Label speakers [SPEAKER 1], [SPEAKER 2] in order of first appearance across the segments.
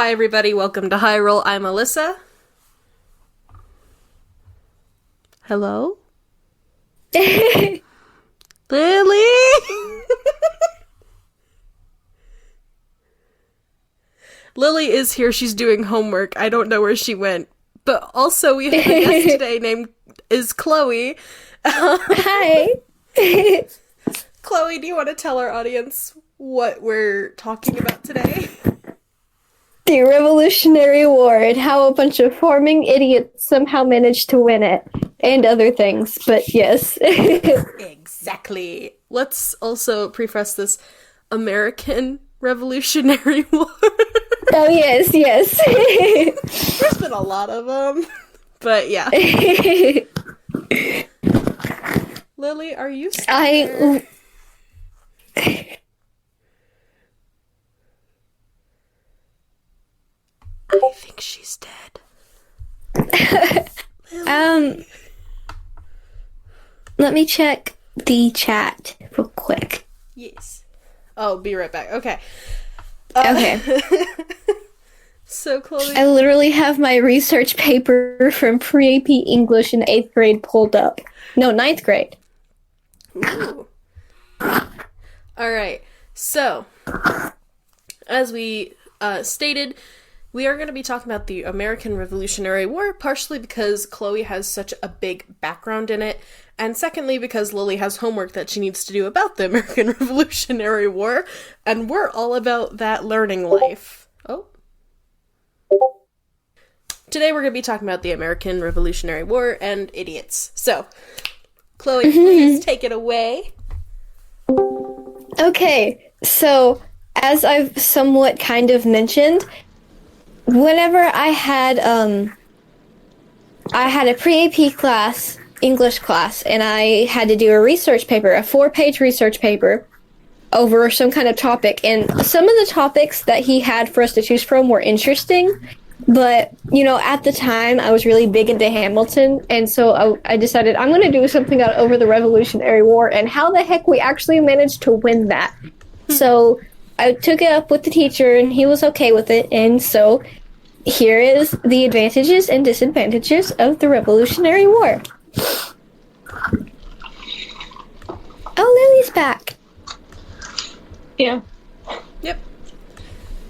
[SPEAKER 1] Hi everybody, welcome to High Roll. I'm Alyssa. Hello? Lily? Lily is here, she's doing homework. I don't know where she went. But also we have a guest today named Chloe.
[SPEAKER 2] Hi.
[SPEAKER 1] Chloe, do you want to tell our audience what we're talking about today?
[SPEAKER 2] The Revolutionary War and how a bunch of farming idiots somehow managed to win it. And other things, but yes.
[SPEAKER 1] Exactly. Let's also preface this American Revolutionary War.
[SPEAKER 2] Oh, yes.
[SPEAKER 1] There's been a lot of them, but yeah. Lily, are you still there? I think she's dead.
[SPEAKER 2] Let me check the chat real quick.
[SPEAKER 1] Yes. Oh, be right back. Okay.
[SPEAKER 2] Okay.
[SPEAKER 1] So, Chloe...
[SPEAKER 2] I literally have my research paper from pre-AP English in 8th grade pulled up. No, 9th grade.
[SPEAKER 1] Ooh. Alright. So, as we stated, we are going to be talking about the American Revolutionary War, partially because Chloe has such a big background in it, and secondly because Lily has homework that she needs to do about the American Revolutionary War, and we're all about that learning life. Oh. Today we're going to be talking about the American Revolutionary War and idiots. So, Chloe, please take it away.
[SPEAKER 2] Okay, so as I've somewhat kind of mentioned, whenever I had a pre-AP class, English class, and I had to do a research paper, a 4-page research paper over some kind of topic, and some of the topics that he had for us to choose from were interesting, but, you know, at the time, I was really big into Hamilton, and so I decided I'm going to do something over the Revolutionary War, and how the heck we actually managed to win that. So I took it up with the teacher, and he was okay with it, and so here is the advantages and disadvantages of the Revolutionary War. Oh, Lily's back.
[SPEAKER 3] Yeah.
[SPEAKER 1] Yep.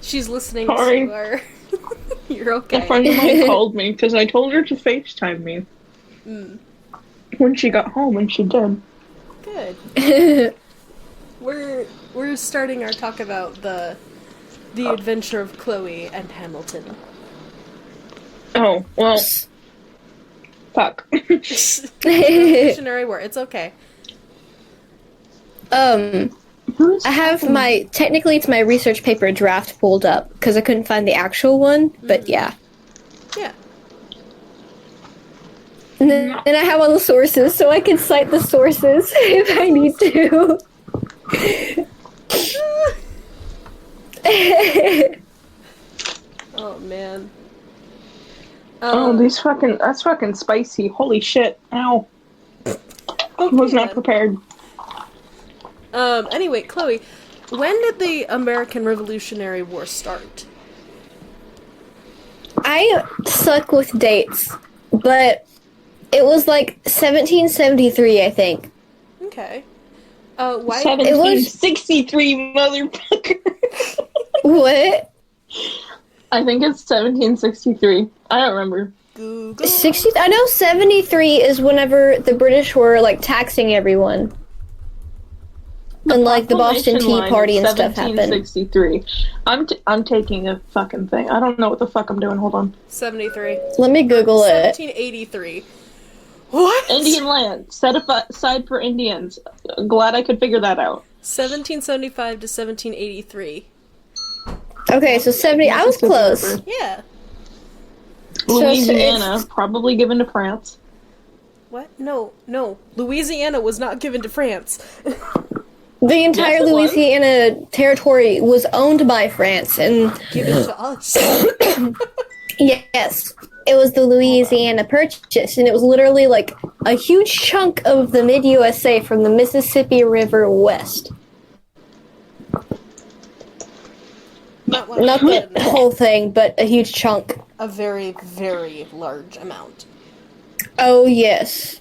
[SPEAKER 1] She's listening
[SPEAKER 3] Sorry.
[SPEAKER 1] to our... You're okay.
[SPEAKER 3] A friend of mine called me because I told her to FaceTime me when she got home, and she did.
[SPEAKER 1] Good. We're starting our talk about the adventure of Chloe and Hamilton.
[SPEAKER 3] Oh, well. Fuck.
[SPEAKER 1] Revolutionary War. It's okay.
[SPEAKER 2] I have technically it's my research paper draft pulled up because I couldn't find the actual one, but yeah.
[SPEAKER 1] Yeah.
[SPEAKER 2] And then I have all the sources, so I can cite the sources if I need to.
[SPEAKER 1] Oh man.
[SPEAKER 3] That's fucking spicy. Holy shit. Ow. I was not prepared.
[SPEAKER 1] Anyway, Chloe, when did the American Revolutionary War start?
[SPEAKER 2] I suck with dates, but it was like 1773, I think.
[SPEAKER 1] Okay. Why?
[SPEAKER 3] 1763, motherfucker.
[SPEAKER 2] What?
[SPEAKER 3] I think it's 1763. I don't remember.
[SPEAKER 1] Google.
[SPEAKER 2] 60? I know 73 is whenever the British were, like, taxing everyone. And, like, the Boston Tea Party and stuff happened.
[SPEAKER 3] 1763. I'm taking a fucking thing. I don't know what the fuck I'm doing. Hold on.
[SPEAKER 1] 73.
[SPEAKER 2] Let me Google it.
[SPEAKER 1] 1783. What?
[SPEAKER 3] Indian land. Set aside for Indians. Glad I could figure that out.
[SPEAKER 1] 1775 to 1783.
[SPEAKER 2] Okay, so 70. I was close.
[SPEAKER 1] Yeah.
[SPEAKER 3] Louisiana, probably given to France.
[SPEAKER 1] What? No. Louisiana was not given to France.
[SPEAKER 2] The entire Louisiana territory was owned by France, and
[SPEAKER 1] Given to us.
[SPEAKER 2] yes, it was the Louisiana Purchase, and it was literally like a huge chunk of the mid-USA from the Mississippi River west.
[SPEAKER 1] Not one
[SPEAKER 2] not the whole thing, but a huge chunk.
[SPEAKER 1] a very, very large amount.
[SPEAKER 2] Oh, yes.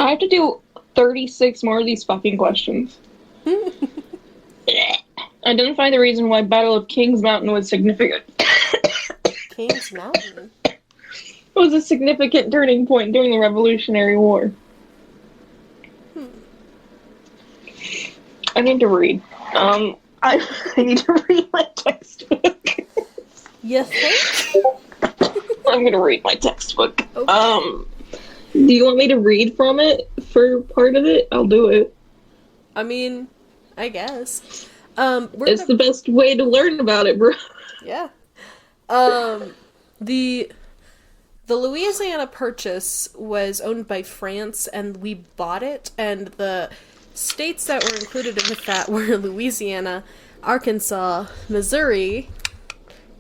[SPEAKER 3] I have to do 36 more of these fucking questions. Identify the reason why Battle of Kings Mountain was significant.
[SPEAKER 1] Kings Mountain?
[SPEAKER 3] Was a significant turning point during the Revolutionary War. I need to read. I need to read my textbook.
[SPEAKER 1] You think?
[SPEAKER 3] I'm gonna read my textbook.
[SPEAKER 1] Okay.
[SPEAKER 3] Do you want me to read from it for part of it? I'll do it.
[SPEAKER 1] I mean, I guess.
[SPEAKER 3] It's the best way to learn about it, bro.
[SPEAKER 1] Yeah. The Louisiana Purchase was owned by France, and we bought it, and the states that were included with that were Louisiana, Arkansas, Missouri,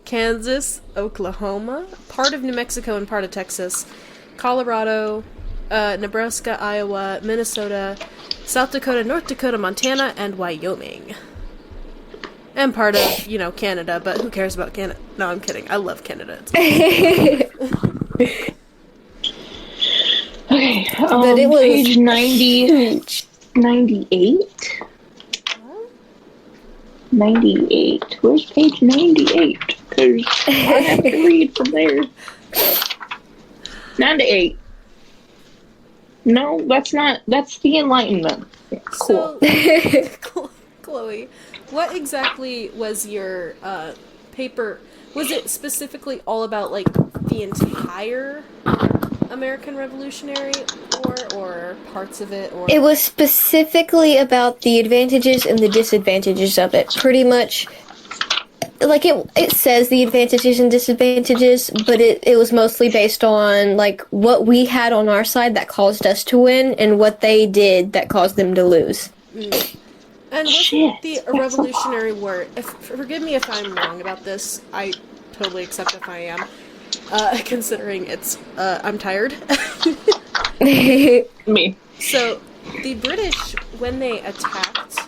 [SPEAKER 1] Kansas, Oklahoma, part of New Mexico and part of Texas, Colorado, Nebraska, Iowa, Minnesota, South Dakota, North Dakota, Montana, and Wyoming. And part of, Canada, but who cares about Canada? No, I'm kidding. I love Canada.
[SPEAKER 3] Okay,
[SPEAKER 2] But it was
[SPEAKER 3] page 90, 98? 98. Where's page 98? Because I have to read from there. 98. No, that's not. That's the Enlightenment. Cool.
[SPEAKER 1] So, Chloe, what exactly was your paper? Was it specifically all about, like, the entire American Revolutionary War, or parts of it, or...
[SPEAKER 2] It was specifically about the advantages and the disadvantages of it. Pretty much, like, it says the advantages and disadvantages, but it was mostly based on, like, what we had on our side that caused us to win, and what they did that caused them to lose.
[SPEAKER 1] Mm. And wasn't the Revolutionary War... forgive me if I'm wrong about this. I totally accept if I am. Considering it's... I'm tired.
[SPEAKER 3] Me.
[SPEAKER 1] So, the British, when they attacked,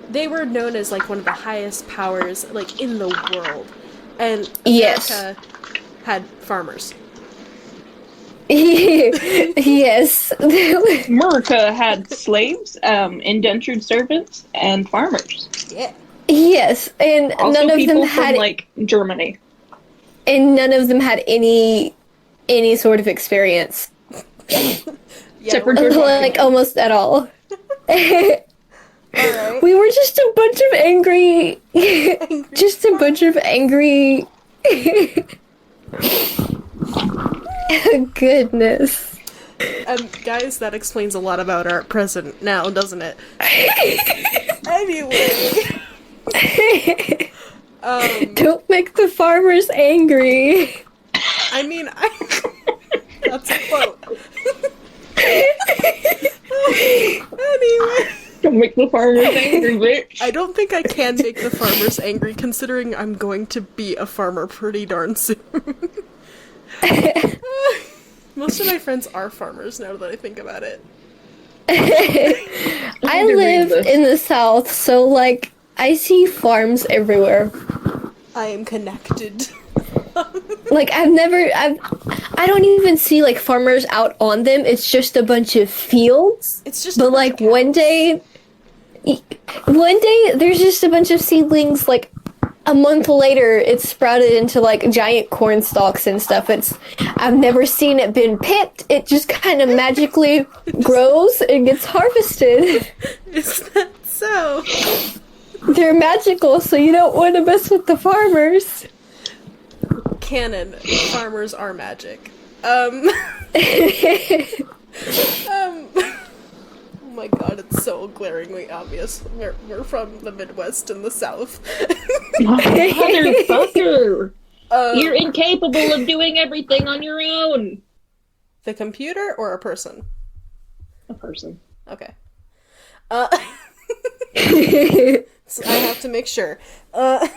[SPEAKER 1] they were known as, like, one of the highest powers, like, in the world. And America had farmers.
[SPEAKER 2] Yes.
[SPEAKER 3] America had slaves, indentured servants, and farmers.
[SPEAKER 1] Yeah.
[SPEAKER 2] Yes, and
[SPEAKER 3] Also
[SPEAKER 2] none of
[SPEAKER 3] people
[SPEAKER 2] them had
[SPEAKER 3] from, like, Germany.
[SPEAKER 2] And none of them had any sort of experience.
[SPEAKER 3] Except for
[SPEAKER 2] Like, almost at all.
[SPEAKER 1] Alright.
[SPEAKER 2] We were just a bunch of angry... just a bunch of angry... Goodness.
[SPEAKER 1] Guys, that explains a lot about our present now, doesn't it? Anyway.
[SPEAKER 2] Don't make the farmers angry.
[SPEAKER 1] I mean, that's a quote. Anyway.
[SPEAKER 3] Don't make the farmers angry, bitch.
[SPEAKER 1] I don't think I can make the farmers angry, considering I'm going to be a farmer pretty darn soon. Most of my friends are farmers, now that I think about it.
[SPEAKER 2] I live in the South, so, like, I see farms everywhere.
[SPEAKER 1] I am connected.
[SPEAKER 2] Like, I don't even see, like, farmers out on them. It's just a bunch of fields.
[SPEAKER 1] It's just
[SPEAKER 2] But, like, one day, there's just a bunch of seedlings, like, a month later, it's sprouted into, like, giant corn stalks and stuff. I've never seen it been picked. It just kind of magically grows and gets harvested.
[SPEAKER 1] Is that so?
[SPEAKER 2] They're magical, so you don't want to mess with the farmers.
[SPEAKER 1] Canon. Farmers are magic. Oh my god, it's so glaringly obvious. We're from the Midwest and the South.
[SPEAKER 3] Motherfucker! You're incapable of doing everything on your own!
[SPEAKER 1] The computer or a person?
[SPEAKER 3] A person.
[SPEAKER 1] Okay. So I have to make sure. As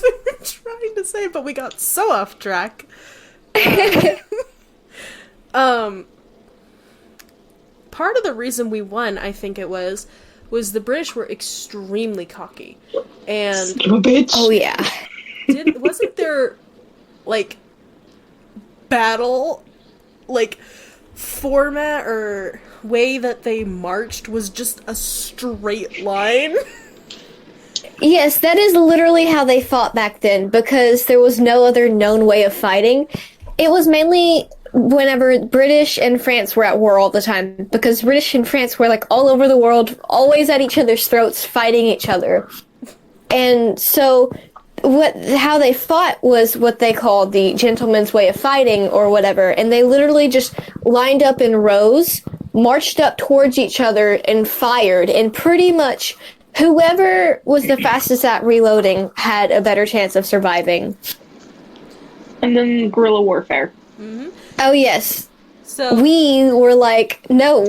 [SPEAKER 1] we were trying to say, but we got so off track. part of the reason we won, I think it was the British were extremely cocky. And
[SPEAKER 3] bitch.
[SPEAKER 2] Oh yeah.
[SPEAKER 1] wasn't there, like, battle, like, format or way that they marched was just a straight line?
[SPEAKER 2] Yes, that is literally how they fought back then, because there was no other known way of fighting. It was mainly whenever British and France were at war all the time, because British and France were like all over the world, always at each other's throats, fighting each other. And so how they fought was what they called the gentleman's way of fighting or whatever, and they literally just lined up in rows, marched up towards each other, and fired, and pretty much whoever was the fastest at reloading had a better chance of surviving.
[SPEAKER 3] And then guerrilla warfare.
[SPEAKER 1] Mm-hmm.
[SPEAKER 2] Oh, yes.
[SPEAKER 1] So
[SPEAKER 2] We were like, no,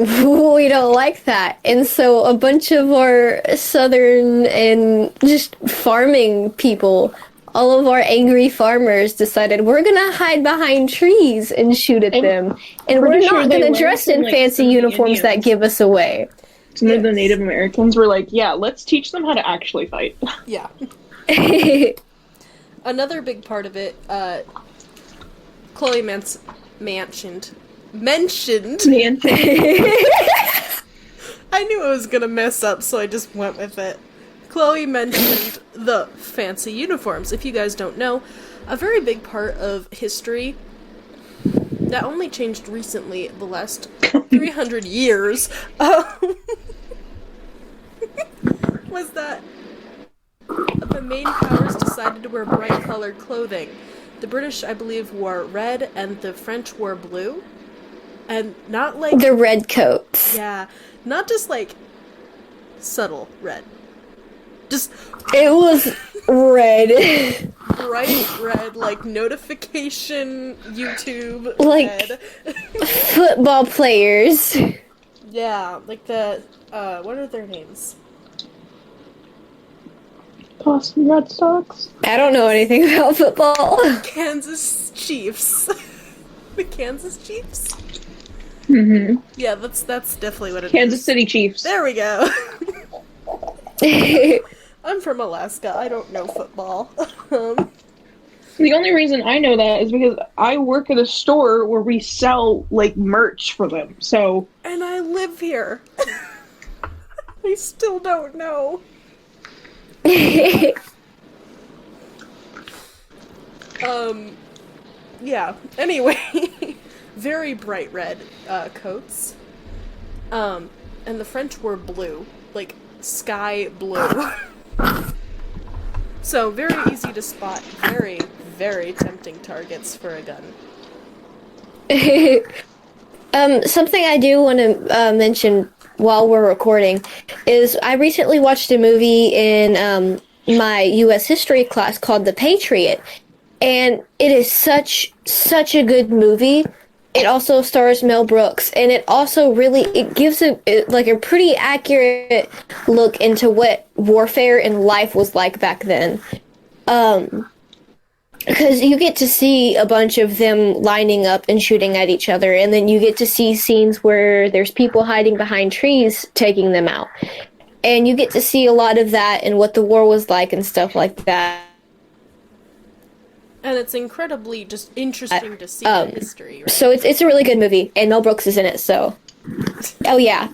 [SPEAKER 2] we don't like that. And so a bunch of our southern and just farming people, all of our angry farmers decided we're going to hide behind trees and shoot at them. And we're
[SPEAKER 3] pretty sure
[SPEAKER 2] not
[SPEAKER 3] they
[SPEAKER 2] going
[SPEAKER 3] learned
[SPEAKER 2] to dress
[SPEAKER 3] from,
[SPEAKER 2] in
[SPEAKER 3] like,
[SPEAKER 2] fancy
[SPEAKER 3] some of the
[SPEAKER 2] uniforms that
[SPEAKER 3] Indians.
[SPEAKER 2] give us away.
[SPEAKER 3] Some of the Native Americans were like, yeah, let's teach them how to actually fight.
[SPEAKER 1] yeah. Another big part of it, Chloe mentioned.
[SPEAKER 3] Man.
[SPEAKER 1] I knew I was gonna mess up, so I just went with it. Chloe mentioned the fancy uniforms. If you guys don't know, a very big part of history that only changed recently, the last 300 years, was that the main powers decided to wear bright colored clothing. The British, I believe, wore red, and the French wore blue. And not like...
[SPEAKER 2] The red coats.
[SPEAKER 1] Yeah, not just like subtle red. Just
[SPEAKER 2] It was red.
[SPEAKER 1] bright red, like notification YouTube
[SPEAKER 2] Like-
[SPEAKER 1] red.
[SPEAKER 2] Football players.
[SPEAKER 1] Yeah, like the, what are their names?
[SPEAKER 3] Boston Red Sox.
[SPEAKER 2] I don't know anything about football.
[SPEAKER 1] Kansas Chiefs. The Kansas Chiefs?
[SPEAKER 3] Mm-hmm.
[SPEAKER 1] Yeah, that's definitely what it is.
[SPEAKER 3] Kansas City Chiefs.
[SPEAKER 1] There we go. I'm from Alaska. I don't know football.
[SPEAKER 3] The only reason I know that is because I work at a store where we sell, like, merch for them, so...
[SPEAKER 1] And I live here. I still don't know. Yeah. Anyway, very bright red coats. And the French were blue, like sky blue. So very easy to spot. Very, very tempting targets for a gun.
[SPEAKER 2] Something I do want to mention while we're recording is I recently watched a movie in my U.S. history class called The Patriot, and it is such a good movie. It also stars Mel Brooks, and it also it gives a pretty accurate look into what warfare and life was like back then. Because you get to see a bunch of them lining up and shooting at each other, and then you get to see scenes where there's people hiding behind trees taking them out. And you get to see a lot of that and what the war was like and stuff like that.
[SPEAKER 1] And it's incredibly just interesting to see the history, right?
[SPEAKER 2] So it's a really good movie, and Mel Brooks is in it, so... Oh, yeah.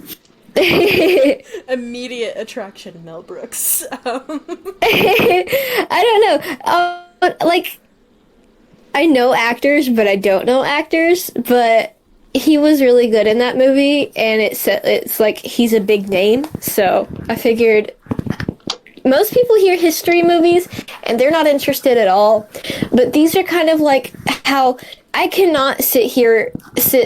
[SPEAKER 1] Immediate attraction, Mel Brooks.
[SPEAKER 2] I don't know. I know actors, but I don't know actors, but he was really good in that movie, and it's like he's a big name, so I figured... Most people hear history movies, and they're not interested at all. But these are kind of like how I cannot sit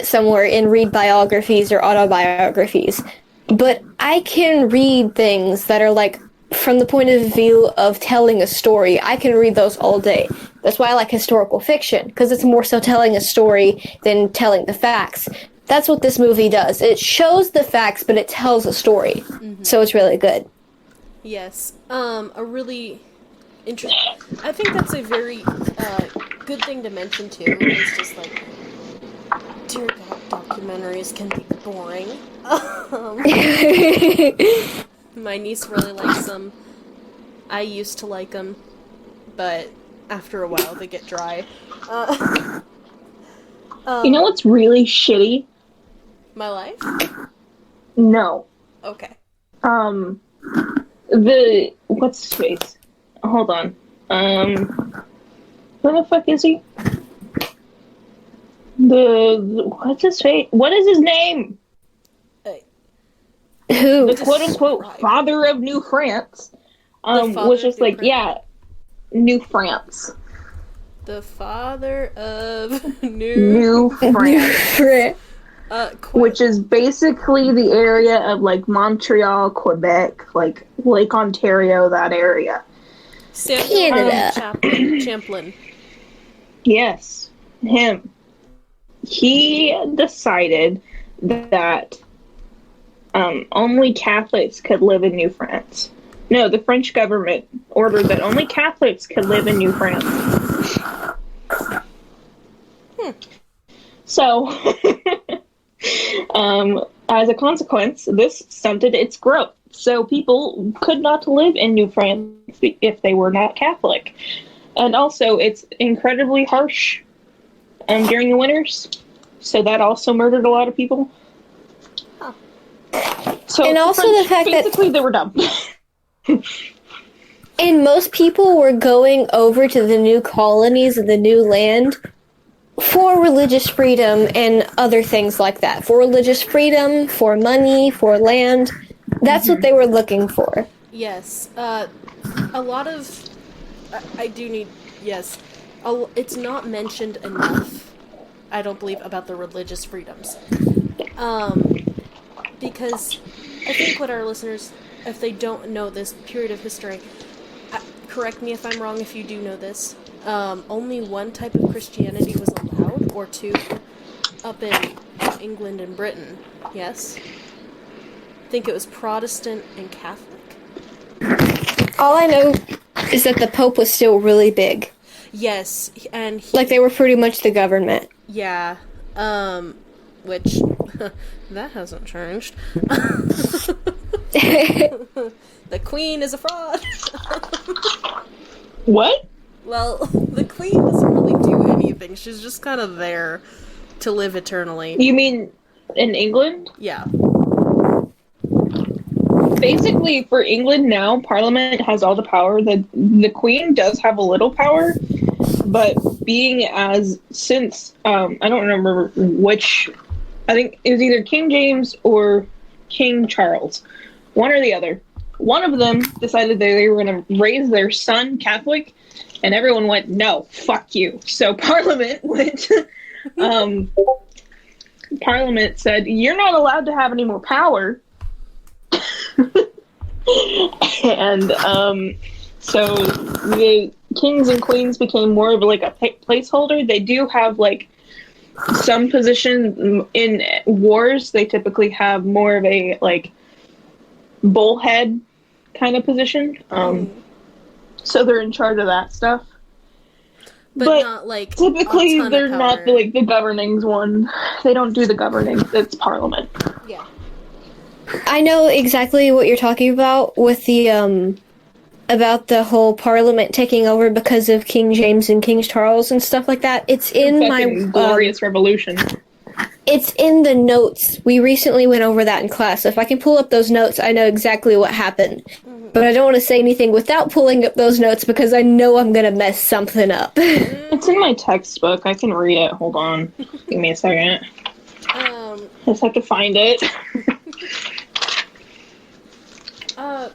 [SPEAKER 2] somewhere and read biographies or autobiographies. But I can read things that are like from the point of view of telling a story. I can read those all day. That's why I like historical fiction, because it's more so telling a story than telling the facts. That's what this movie does. It shows the facts, but it tells a story. Mm-hmm. So it's really good.
[SPEAKER 1] Yes. A really interesting... I think that's a very good thing to mention, too. It's just, like, Dear God, documentaries can be boring. My niece really likes them. I used to like them, but after a while they get dry.
[SPEAKER 3] You know what's really shitty?
[SPEAKER 1] My life?
[SPEAKER 3] No.
[SPEAKER 1] Okay.
[SPEAKER 3] What's his face? Hold on. Who the fuck is he? What's his face? What is his name?
[SPEAKER 2] Who?
[SPEAKER 3] The quote-unquote father of New France. Was just like, yeah, New France.
[SPEAKER 1] The father of
[SPEAKER 3] New France. Which is basically the area of, like, Montreal, Quebec, like, Lake Ontario, that area.
[SPEAKER 2] Canada.
[SPEAKER 1] Champlain.
[SPEAKER 3] Yes, him. He decided that only Catholics could live in New France. No, the French government ordered that only Catholics could live in New France. So, as a consequence, this stunted its growth. So people could not live in New France if they were not Catholic. And also, it's incredibly harsh during the winters. So that also murdered a lot of people.
[SPEAKER 1] Huh.
[SPEAKER 3] So
[SPEAKER 2] and also the fact that
[SPEAKER 3] basically they were dumb.
[SPEAKER 2] And most people were going over to the new colonies and the new land for religious freedom and other things like that. For religious freedom, for money, for land. That's what they were looking for.
[SPEAKER 1] Yes. A lot of... I do need... Yes. It's not mentioned enough, I don't believe, about the religious freedoms. Because I think what our listeners, if they don't know this period of history, correct me if I'm wrong if you do know this, only one type of Christianity was allowed, or two, up in England and Britain, yes? I think it was Protestant and Catholic.
[SPEAKER 2] All I know is that the Pope was still really big.
[SPEAKER 1] Yes, and
[SPEAKER 2] like they were pretty much the government.
[SPEAKER 1] Yeah, which, that hasn't changed. The Queen is a fraud.
[SPEAKER 3] What?
[SPEAKER 1] Well, the Queen doesn't really do anything. She's just kind of there to live eternally.
[SPEAKER 3] You mean in England?
[SPEAKER 1] Yeah.
[SPEAKER 3] Basically, for England now, Parliament has all the power. The Queen does have a little power, but since I don't remember which, I think it was either King James or King Charles, one or the other. One of them decided that they were going to raise their son Catholic, and everyone went, no, fuck you. So Parliament went, Parliament said, you're not allowed to have any more power. And so the kings and queens became more of like a placeholder. They do have like some position in wars. They typically have more of a like bullhead kind of position. So they're in charge of that stuff. But
[SPEAKER 1] not like
[SPEAKER 3] typically they're not like the governing one. They don't do the governing. It's Parliament.
[SPEAKER 1] Yeah.
[SPEAKER 2] I know exactly what you're talking about with the about the whole Parliament taking over because of King James and King Charles and stuff like that. It's in my
[SPEAKER 3] glorious revolution.
[SPEAKER 2] It's in the notes. We recently went over that in class. If I can pull up those notes, I know exactly what happened. But I don't want to say anything without pulling up those notes because I know I'm going to mess something up.
[SPEAKER 3] It's in my textbook. I can read it. Hold on. Give me a second. Just have to find it.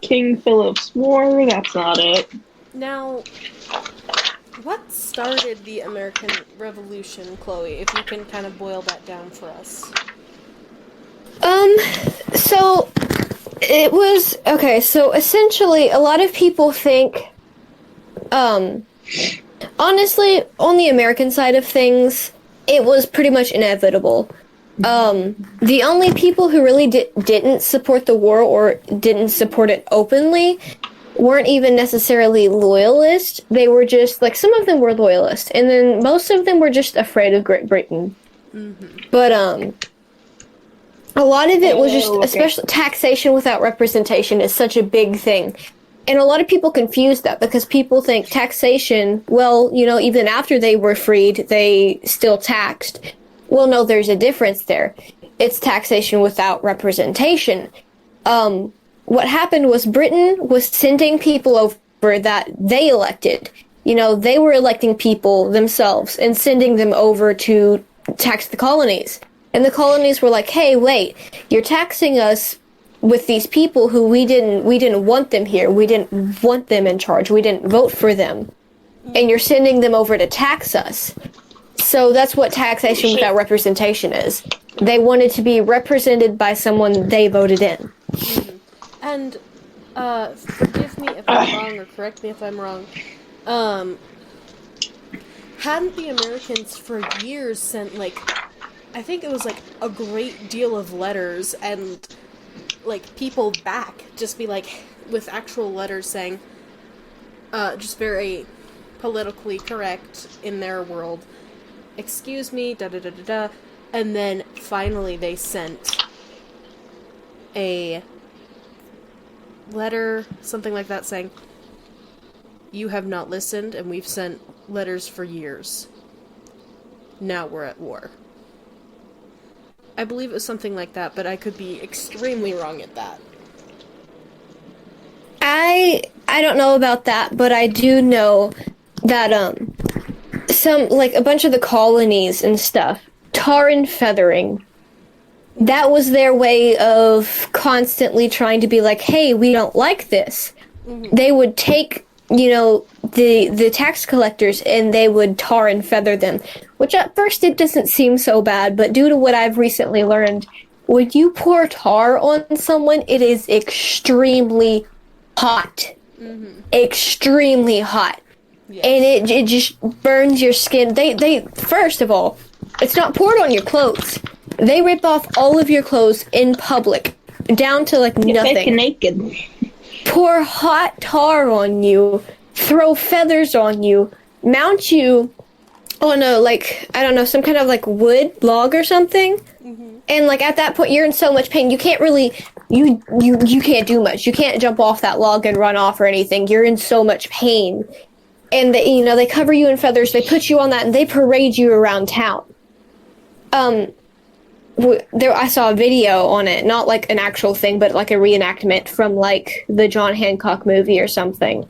[SPEAKER 3] King Philip's War. That's not it.
[SPEAKER 1] Now, what started the American Revolution, Chloe? If you can kind of boil that down for us.
[SPEAKER 2] So it was okay. So essentially, a lot of people think, honestly, on the American side of things, it was pretty much inevitable. The only people who really didn't support the war or didn't support it openly weren't even necessarily loyalist. They were just, like, some of them were loyalist, and then most of them were just afraid of Great Britain. But a lot of it was just,
[SPEAKER 3] Oh, okay.
[SPEAKER 2] especially taxation without representation is such a big thing. And a lot of people confuse that because people think taxation, well, even after they were freed, they still taxed. Well, no, there's a difference there. It's taxation without representation. What happened was Britain was sending people over that they elected. They were electing people themselves and sending them over to tax the colonies. And the colonies were like, hey, wait, you're taxing us with these people who we didn't want them here. We didn't want them in charge. We didn't vote for them. And you're sending them over to tax us. So that's what taxation without representation is. They wanted to be represented by someone they voted in.
[SPEAKER 1] And, forgive me if I'm wrong, or correct me if I'm wrong, hadn't the Americans for years sent, I think it was, a great deal of letters and, people back, just be, with actual letters saying, just very politically correct in their world, excuse me, da-da-da-da-da, and then finally they sent a letter, something like that, saying, you have not listened, and we've sent letters for years. Now we're at war. I believe it was something like that, but I could be extremely wrong at that.
[SPEAKER 2] I don't know about that, but I do know that some a bunch of the colonies and stuff, tar and feathering, that was their way of constantly trying to be like, hey, we don't like this. They would take the tax collectors and they would tar and feather them, which at first it doesn't seem so bad, but due to what I've recently learned, when you pour tar on someone, it is extremely hot. Extremely hot.
[SPEAKER 1] Yes.
[SPEAKER 2] And it just burns your skin. They first of all, it's not poured on your clothes. They rip off all of your clothes in public, down to nothing.
[SPEAKER 3] Naked.
[SPEAKER 2] Pour hot tar on you, throw feathers on you, mount you on some kind of wood log or something. And at that point you're in so much pain you can't really you can't do much. You can't jump off that log and run off or anything. You're in so much pain. And they cover you in feathers, they put you on that, and they parade you around town. I saw a video on it, not an actual thing, but a reenactment from the John Hancock movie or something.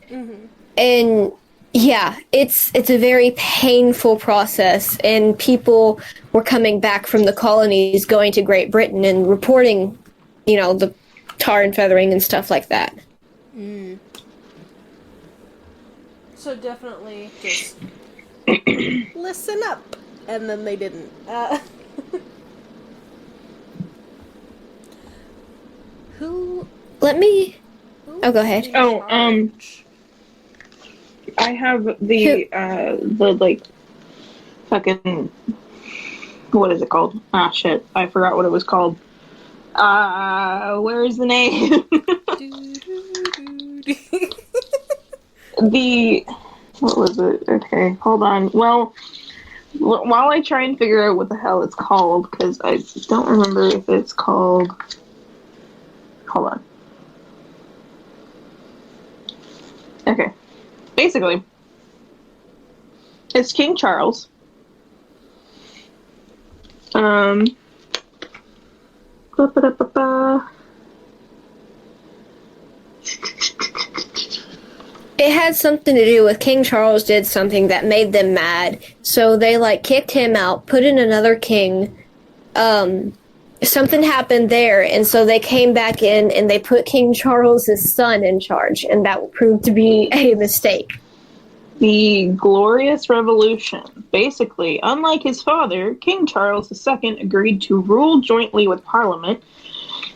[SPEAKER 2] And yeah, it's a very painful process, and people were coming back from the colonies, going to Great Britain and reporting, the tar and feathering and stuff like that.
[SPEAKER 1] So definitely just listen up, and then they didn't.
[SPEAKER 2] Oh, go ahead.
[SPEAKER 3] I have the fucking, what is it called? Ah, shit. I forgot what it was called. Where is the name? What was it? Okay, hold on. Well, while I try and figure out what the hell it's called, because I don't remember if it's called, hold on. Okay. Basically, it's King Charles.
[SPEAKER 2] It had something to do with King Charles did something that made them mad. So they kicked him out, put in another king. Something happened there, and so they came back in and they put King Charles's son in charge, and that proved to be a mistake.
[SPEAKER 3] The Glorious Revolution. Basically, unlike his father, King Charles II agreed to rule jointly with Parliament.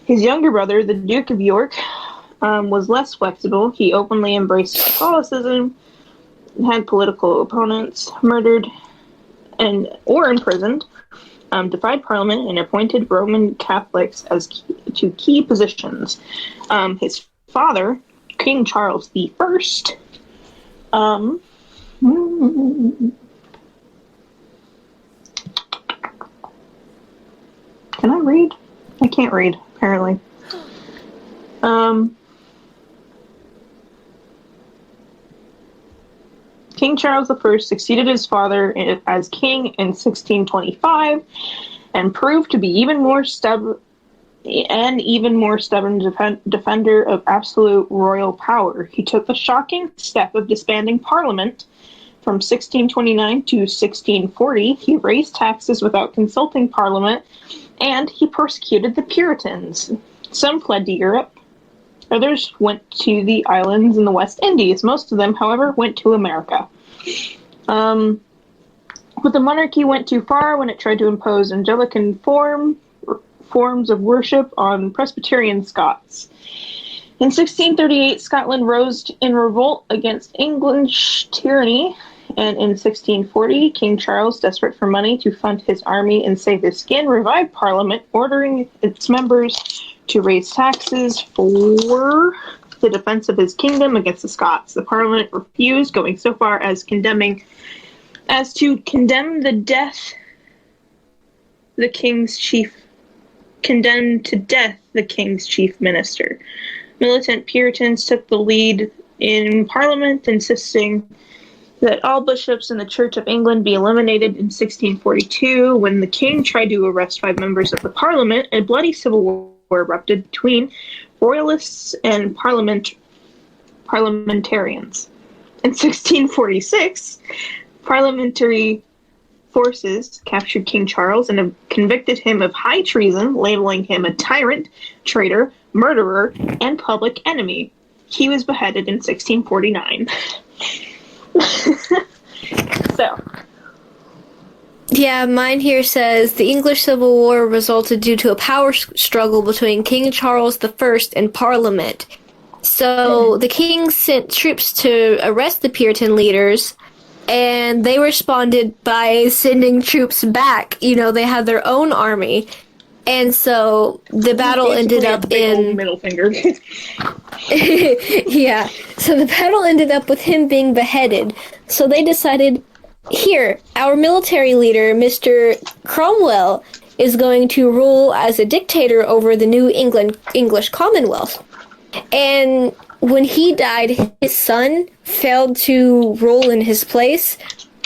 [SPEAKER 3] His younger brother, the Duke of York, was less flexible. He openly embraced Catholicism, had political opponents murdered or imprisoned, defied Parliament, and appointed Roman Catholics to key positions. His father, King Charles I, Can I read? I can't read, apparently. King Charles I succeeded his father as king in 1625 and proved to be even more stubborn defender of absolute royal power. He took the shocking step of disbanding Parliament from 1629 to 1640. He raised taxes without consulting Parliament, and he persecuted the Puritans. Some fled to Europe. Others went to the islands in the West Indies. Most of them, however, went to America. But the monarchy went too far when it tried to impose Anglican forms of worship on Presbyterian Scots. In 1638, Scotland rose in revolt against English tyranny, and in 1640, King Charles, desperate for money to fund his army and save his skin, revived Parliament, ordering its members to raise taxes for the defense of his kingdom against the Scots. The Parliament refused, going so far as to condemn condemned to death the king's chief minister. Militant Puritans took the lead in Parliament, insisting that all bishops in the Church of England be eliminated in 1642. When the king tried to arrest 5 members of the Parliament, a bloody civil war erupted between royalists and parliamentarians. In 1646, parliamentary forces captured King Charles and convicted him of high treason, labeling him a tyrant, traitor, murderer, and public enemy. He was beheaded in 1649. So.
[SPEAKER 2] Yeah, mine here says the English Civil War resulted due to a power struggle between King Charles I and Parliament. So the king sent troops to arrest the Puritan leaders, and they responded by sending troops back. You know, they had their own army. And so the battle ended up in
[SPEAKER 3] middle finger.
[SPEAKER 2] Yeah. So the battle ended up with him being beheaded. So they decided, here, our military leader, Mr. Cromwell, is going to rule as a dictator over the New English Commonwealth. And when he died, his son failed to rule in his place.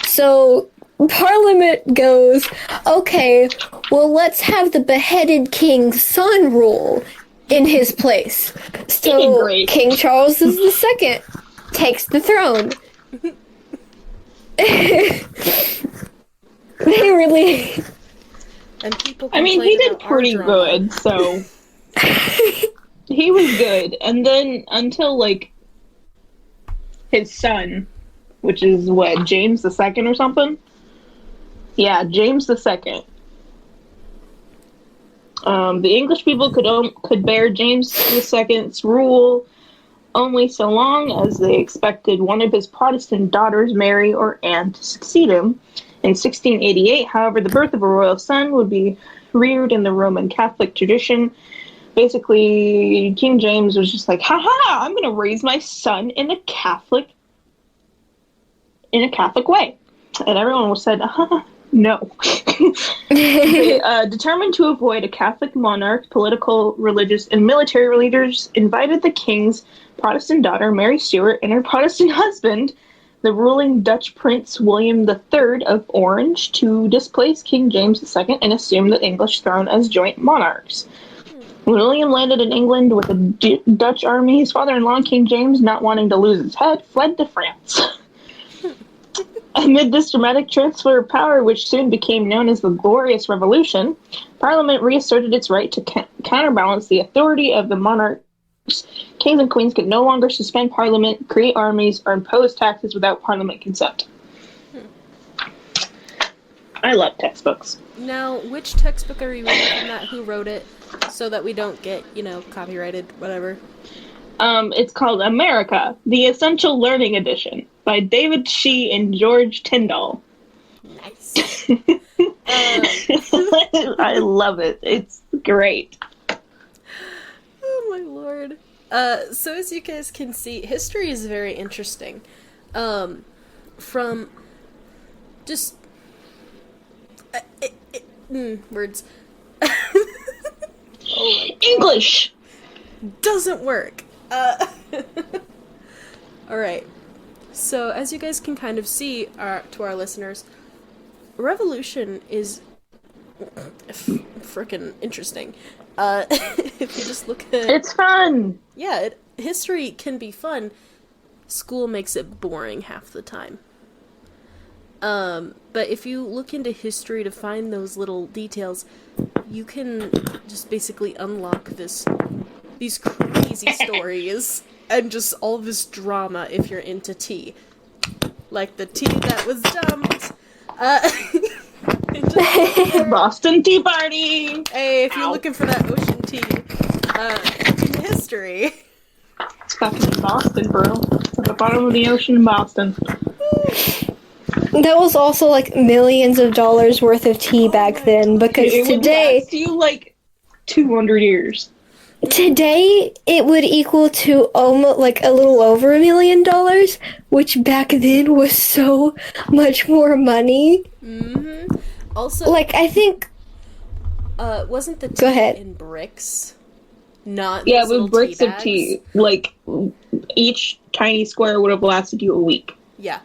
[SPEAKER 2] So Parliament goes, okay, well, let's have the beheaded king's son rule in his place. So King Charles II takes the throne. They really...
[SPEAKER 1] And people
[SPEAKER 3] he did pretty good, so... He was good. And then, until, his son, which is, James II or something? Yeah, James II. The English people could bear James II's rule only so long as they expected one of his Protestant daughters, Mary or Anne, to succeed him. In 1688, however, the birth of a royal son would be reared in the Roman Catholic tradition. Basically, King James was just like, ha, I'm going to raise my son in a Catholic way. And everyone said, no. They, determined to avoid a Catholic monarch, political, religious, and military leaders invited the king's Protestant daughter, Mary Stuart, and her Protestant husband, the ruling Dutch Prince William III of Orange, to displace King James II and assume the English throne as joint monarchs. When William landed in England with a Dutch army, his father-in-law, King James, not wanting to lose his head, fled to France. Amid this dramatic transfer of power, which soon became known as the Glorious Revolution, Parliament reasserted its right to counterbalance the authority of the monarchs. Kings and queens could no longer suspend Parliament, create armies, or impose taxes without Parliament consent. I love textbooks.
[SPEAKER 1] Now, which textbook are you reading from that? Who wrote it? So that we don't get, copyrighted, whatever.
[SPEAKER 3] It's called America, the Essential Learning Edition by David Shee and George Tyndall.
[SPEAKER 1] Nice.
[SPEAKER 3] I love it. It's great.
[SPEAKER 1] Oh my lord. So as you guys can see, history is very interesting. From just... words.
[SPEAKER 3] English!
[SPEAKER 1] Doesn't work. Alright. So, as you guys can kind of see, to our listeners, revolution is frickin' interesting. If you just look at...
[SPEAKER 3] It's fun!
[SPEAKER 1] Yeah, history can be fun. School makes it boring half the time. But if you look into history to find those little details, you can just basically unlock these crazy stories and just all this drama if you're into tea. Like the tea that was dumped.
[SPEAKER 3] Boston Tea Party!
[SPEAKER 1] Hey, if you're looking for that ocean tea, in history.
[SPEAKER 3] It's fucking in Boston, bro. It's at the bottom of the ocean in Boston.
[SPEAKER 2] That was also like millions of dollars worth of tea back then, because
[SPEAKER 3] It would
[SPEAKER 2] today,
[SPEAKER 3] last you like 200 years.
[SPEAKER 2] today it would equal to almost like a little over $1 million, which back then was so much more money.
[SPEAKER 1] Mm-hmm. Also,
[SPEAKER 2] Like, I think,
[SPEAKER 1] wasn't the tea
[SPEAKER 2] Go ahead.
[SPEAKER 1] in bricks? Not
[SPEAKER 3] Yeah,
[SPEAKER 1] those little
[SPEAKER 3] with bricks
[SPEAKER 1] tea
[SPEAKER 3] of
[SPEAKER 1] bags?
[SPEAKER 3] tea. Like, each tiny square would have lasted you a week.
[SPEAKER 1] Yeah.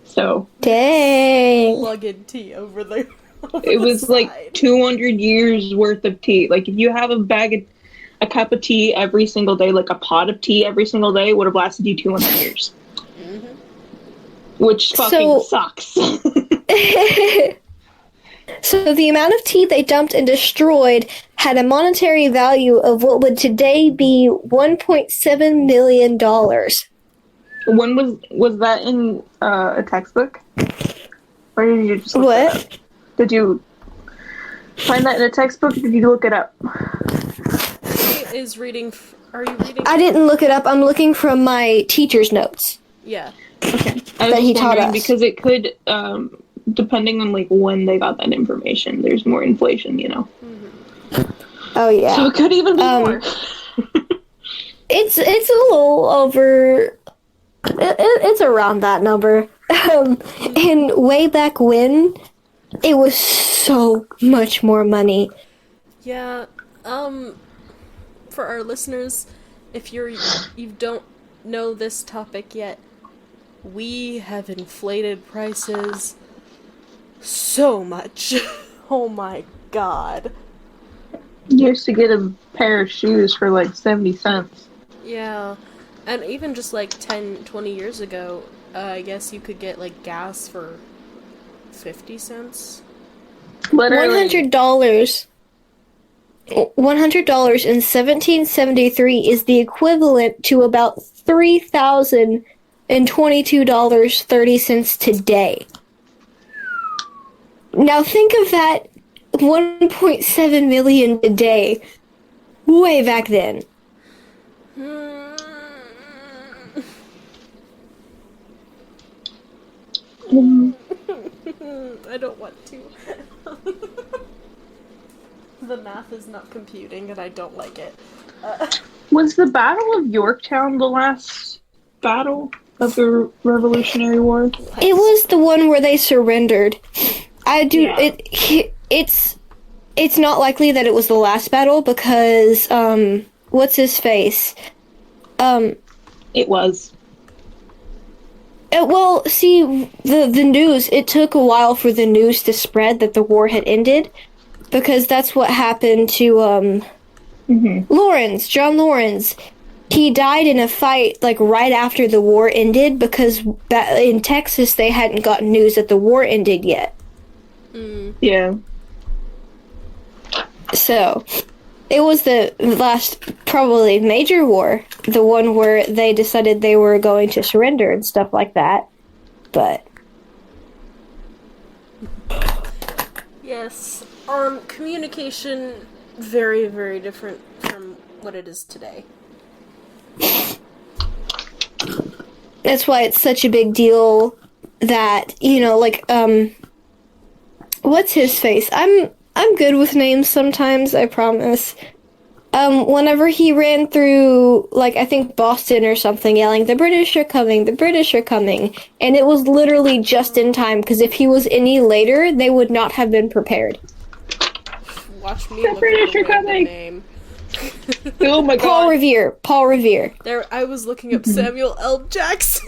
[SPEAKER 3] So,
[SPEAKER 2] dang.
[SPEAKER 1] Lugged tea over the
[SPEAKER 3] it was like 200 years worth of tea. Like, if you have a cup of tea every single day, like a pot of tea every single day, would have lasted you 200 years.
[SPEAKER 1] Mm-hmm.
[SPEAKER 3] Which fucking sucks.
[SPEAKER 2] So the amount of tea they dumped and destroyed had a monetary value of what would today be $1.7 million.
[SPEAKER 3] When was that in a textbook? Or did you just look that up?
[SPEAKER 2] What?
[SPEAKER 3] Did you find that in a textbook, or did you look it up?
[SPEAKER 1] Is reading... Are you reading?
[SPEAKER 2] I didn't look it up. I'm looking from my teacher's notes.
[SPEAKER 1] Yeah.
[SPEAKER 3] Okay. I was
[SPEAKER 2] That he
[SPEAKER 3] just
[SPEAKER 2] taught
[SPEAKER 3] wondering
[SPEAKER 2] us.
[SPEAKER 3] because it could, depending on like when they got that information, there's more inflation, you know.
[SPEAKER 2] Oh yeah.
[SPEAKER 3] So it could even be more.
[SPEAKER 2] It's a little over. It's around that number. And way back when, it was so much more money.
[SPEAKER 1] Yeah. For our listeners, if you don't know this topic yet, we have inflated prices so much. Oh my god.
[SPEAKER 3] You used to get a pair of shoes for like 70 cents.
[SPEAKER 1] Yeah. And even just like 10, 20 years ago, I guess you could get like gas for 50 cents.
[SPEAKER 3] Literally.
[SPEAKER 2] $100. $100 in 1773 is the equivalent to about $3,022.30 today. Now think of that 1.7 million today, way back then.
[SPEAKER 1] I don't want to. The math is not computing and I don't like it.
[SPEAKER 3] Was the Battle of Yorktown the last battle of the Revolutionary War?
[SPEAKER 2] It was the one where they surrendered.
[SPEAKER 3] Yeah.
[SPEAKER 2] It's not likely that it was the last battle because what's his face?
[SPEAKER 3] It was.
[SPEAKER 2] Well, see, the news, it took a while for the news to spread that the war had ended, because that's what happened to John Lawrence. He died in a fight like right after the war ended, because in Texas they hadn't gotten news that the war ended yet.
[SPEAKER 3] Yeah.
[SPEAKER 2] So, it was the last, probably, major war. The one where they decided they were going to surrender and stuff like that. But,
[SPEAKER 1] Yes. Communication, very, very different from what it is today.
[SPEAKER 2] that's why it's such a big deal that, like, what's his face? I'm good with names sometimes, I promise. Whenever he ran through, like, I think Boston or something, yelling, "The British are coming, the British are coming," and it was literally just in time, because if he was any later, they would not have been prepared.
[SPEAKER 1] watch me
[SPEAKER 3] The
[SPEAKER 1] look
[SPEAKER 3] British
[SPEAKER 1] up a random
[SPEAKER 3] Republic.
[SPEAKER 1] name.
[SPEAKER 3] Oh my
[SPEAKER 2] Paul
[SPEAKER 3] god.
[SPEAKER 2] Revere. Paul Revere.
[SPEAKER 1] There, I was looking up Samuel L. Jackson.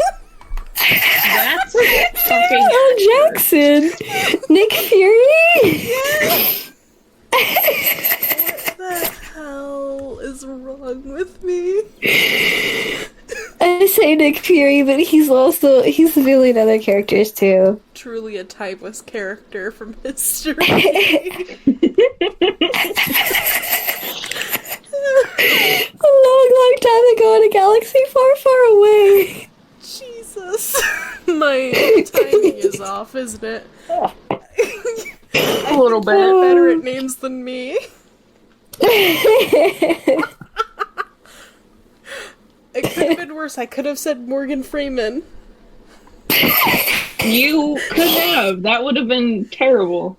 [SPEAKER 3] That's fucking
[SPEAKER 2] Samuel Jackson. Nick Fury.
[SPEAKER 1] What the hell is wrong with me?
[SPEAKER 2] I say Nick Fury, but he's revealing other characters too.
[SPEAKER 1] Truly a timeless character from history.
[SPEAKER 2] A long, long time ago in a galaxy far, far away.
[SPEAKER 1] Jesus. My timing is off, isn't it?
[SPEAKER 3] a little bit.
[SPEAKER 1] You're better at names than me. It could have been worse. I could have said Morgan Freeman.
[SPEAKER 3] You could have. That would have been terrible.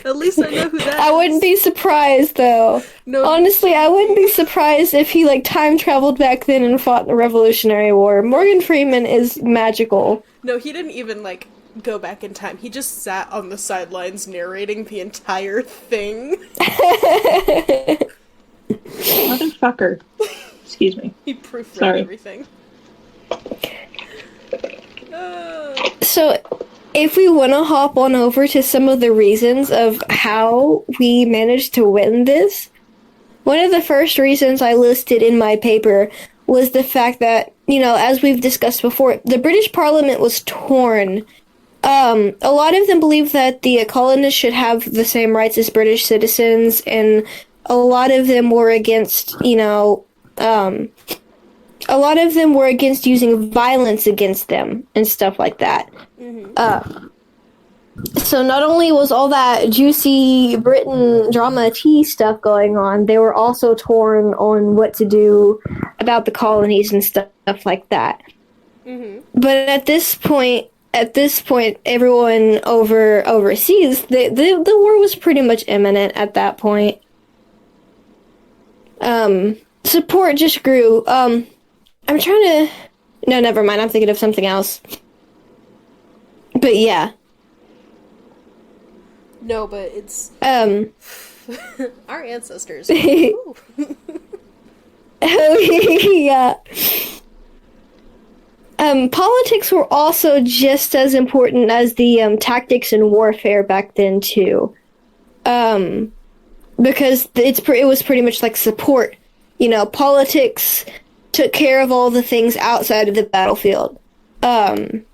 [SPEAKER 1] At least I know who that is.
[SPEAKER 2] I wouldn't be surprised though.
[SPEAKER 1] No,
[SPEAKER 2] Honestly, I wouldn't be surprised if he like time traveled back then and fought in the Revolutionary War. Morgan Freeman is magical.
[SPEAKER 1] no, he didn't even like go back in time. He just sat on the sidelines narrating the entire thing.
[SPEAKER 3] Motherfucker. Excuse me.
[SPEAKER 1] He proofread
[SPEAKER 3] Sorry.
[SPEAKER 1] everything.
[SPEAKER 2] So, if we want to hop on over to some of the reasons of how we managed to win this, one of the first reasons I listed in my paper was the fact that, you know, as we've discussed before, the British Parliament was torn. A lot of them believed that the colonists should have the same rights as British citizens, and a lot of them were against, you know, a lot of them were against using violence against them and stuff like that. So not only was all that juicy Britain drama tea stuff going on, they were also torn on what to do about the colonies and stuff like that. But at this point, everyone overseas, the war was pretty much imminent at that point. Support just grew. I'm trying to... No, never mind. I'm thinking of something else. But yeah.
[SPEAKER 1] No, but it's our ancestors.
[SPEAKER 2] Oh, yeah. Politics were also just as important as the tactics in warfare back then too. Because it was pretty much like support. You know, politics took care of all the things outside of the battlefield. And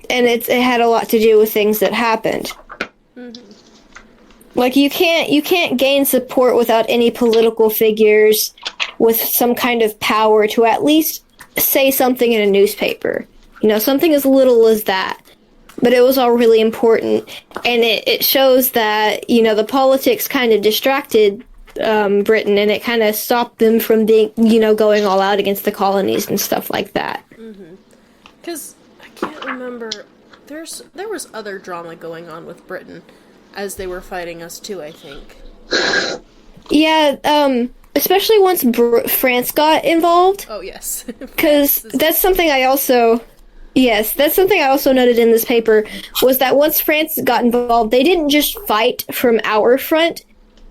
[SPEAKER 2] it had a lot to do with things that happened. Like you can't gain support without any political figures with some kind of power to at least say something in a newspaper. You know, something as little as that. But it was all really important, and it shows that, you know, the politics kind of distracted Britain, and it kind of stopped them from being, you know, going all out against the colonies and stuff like that.
[SPEAKER 1] Because I can't remember. There was other drama going on with Britain as they were fighting us too, I think.
[SPEAKER 2] Yeah, especially once France got involved.
[SPEAKER 1] Oh, yes.
[SPEAKER 2] Because that's something I also... Yes, that's something I also noted in this paper, was that once France got involved, they didn't just fight from our front,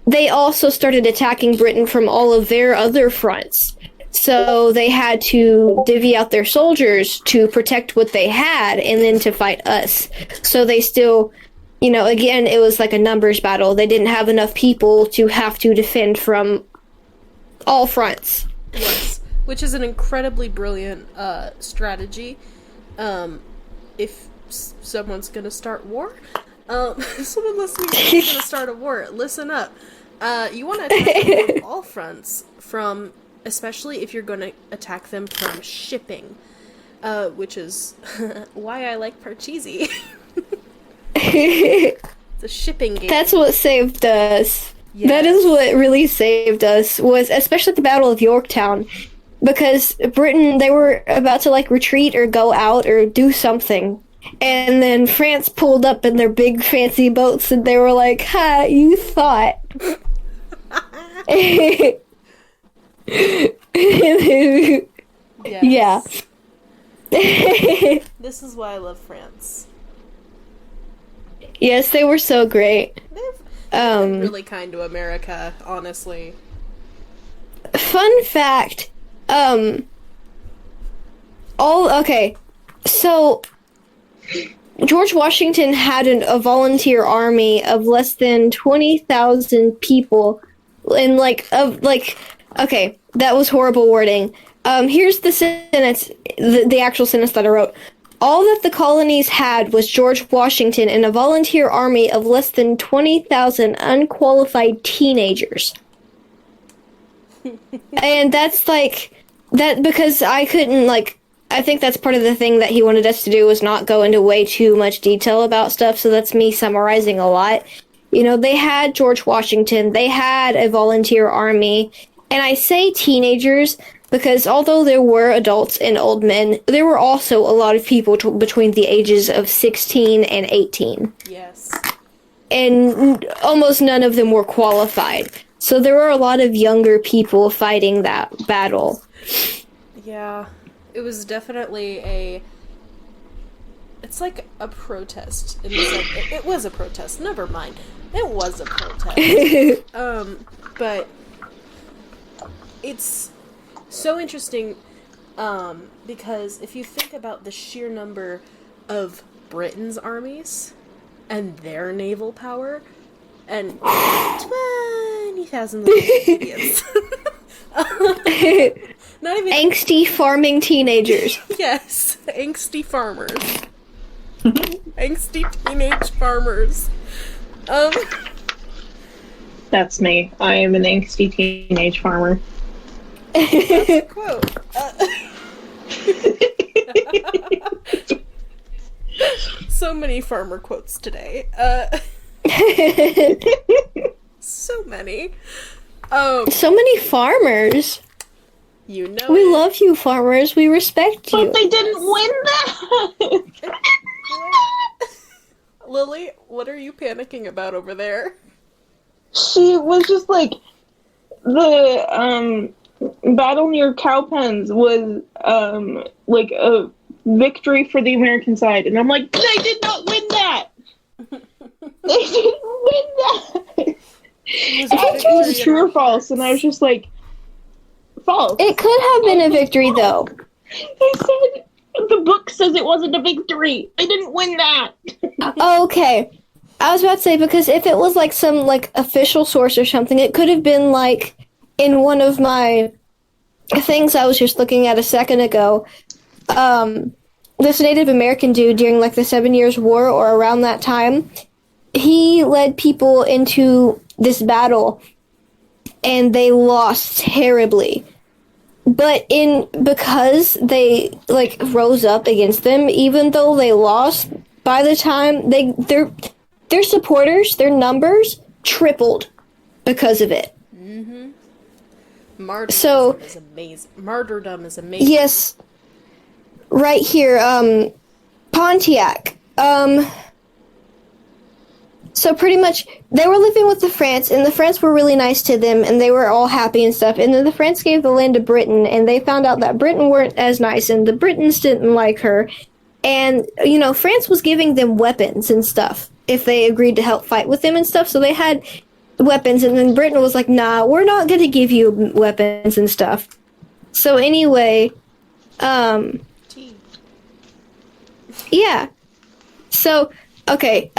[SPEAKER 2] they also started attacking Britain from all of their other fronts. So they had to divvy out their soldiers to protect what they had and then to fight us. So they still, you know, again, it was like a numbers battle. They didn't have enough people to have to defend from all fronts.
[SPEAKER 1] Yes, which is an incredibly brilliant strategy. If someone's gonna start war, someone listening is gonna start a war, listen up. You want to attack them from all fronts, especially if you're gonna attack them from shipping, which is why I like Parcheesi. It's a shipping game.
[SPEAKER 2] That's what saved us.
[SPEAKER 1] Yes.
[SPEAKER 2] That is what really saved us, was especially at the Battle of Yorktown. Because Britain, they were about to, like, retreat or go out or do something. And then France pulled up in their big fancy boats and they were like, ha, you thought.
[SPEAKER 1] Yes.
[SPEAKER 2] Yeah.
[SPEAKER 1] This is why I love France.
[SPEAKER 2] Yes, they were so great.
[SPEAKER 1] Really kind to America, honestly.
[SPEAKER 2] Fun fact, so George Washington had a volunteer army of less than 20,000 people, and okay, that was horrible wording. Here's the sentence, the actual sentence that I wrote. All that the colonies had was George Washington and a volunteer army of less than 20,000 unqualified teenagers. And that's that because I couldn't, I think that's part of the thing that he wanted us to do was not go into way too much detail about stuff, so that's me summarizing a lot. You know, they had George Washington, they had a volunteer army, and I say teenagers because although there were adults and old men, there were also a lot of people between the ages of 16 and 18.
[SPEAKER 1] Yes.
[SPEAKER 2] And almost none of them were qualified. So there were a lot of younger people fighting that battle.
[SPEAKER 1] Yeah. It was definitely it's like a protest. It was a protest. Never mind. It was a protest. But it's so interesting because if you think about the sheer number of Britain's armies and their naval power and 20,000 little idiots. Not even
[SPEAKER 2] angsty farming teenagers.
[SPEAKER 1] Yes, angsty farmers. Angsty teenage farmers.
[SPEAKER 3] That's me. I am an angsty teenage farmer.
[SPEAKER 1] That's a quote. So many farmer quotes today. So many.
[SPEAKER 2] So many farmers.
[SPEAKER 1] You know
[SPEAKER 2] we
[SPEAKER 1] it.
[SPEAKER 2] love you, farmers. We respect you.
[SPEAKER 3] But they didn't win that!
[SPEAKER 1] Lily, what are you panicking about over there?
[SPEAKER 3] She was just like, the, battle near Cowpens was, like a victory for the American side. And I'm like, they did not win that! They didn't win that! I think it was true or false, and I was just like, false.
[SPEAKER 2] It could have been a victory, though.
[SPEAKER 3] They said the book says it wasn't a victory. They didn't win that.
[SPEAKER 2] Okay. I was about to say, because if it was some official source or something, it could have been in one of my things I was just looking at a second ago. This Native American dude during the 7 Years' War or around that time, he led people into this battle and they lost terribly. But because they rose up against them, even though they lost, by the time their supporters, their numbers tripled because of it.
[SPEAKER 1] Mm-hmm. Martyrdom is amazing. Martyrdom is amazing.
[SPEAKER 2] Yes. Right here, Pontiac. So pretty much, they were living with the France, and the French were really nice to them, and they were all happy and stuff. And then the French gave the land to Britain, and they found out that Britain weren't as nice, and the Britons didn't like her. And, France was giving them weapons and stuff if they agreed to help fight with them and stuff. So they had weapons, and then Britain was like, nah, we're not going to give you weapons and stuff. So anyway, yeah. So, okay,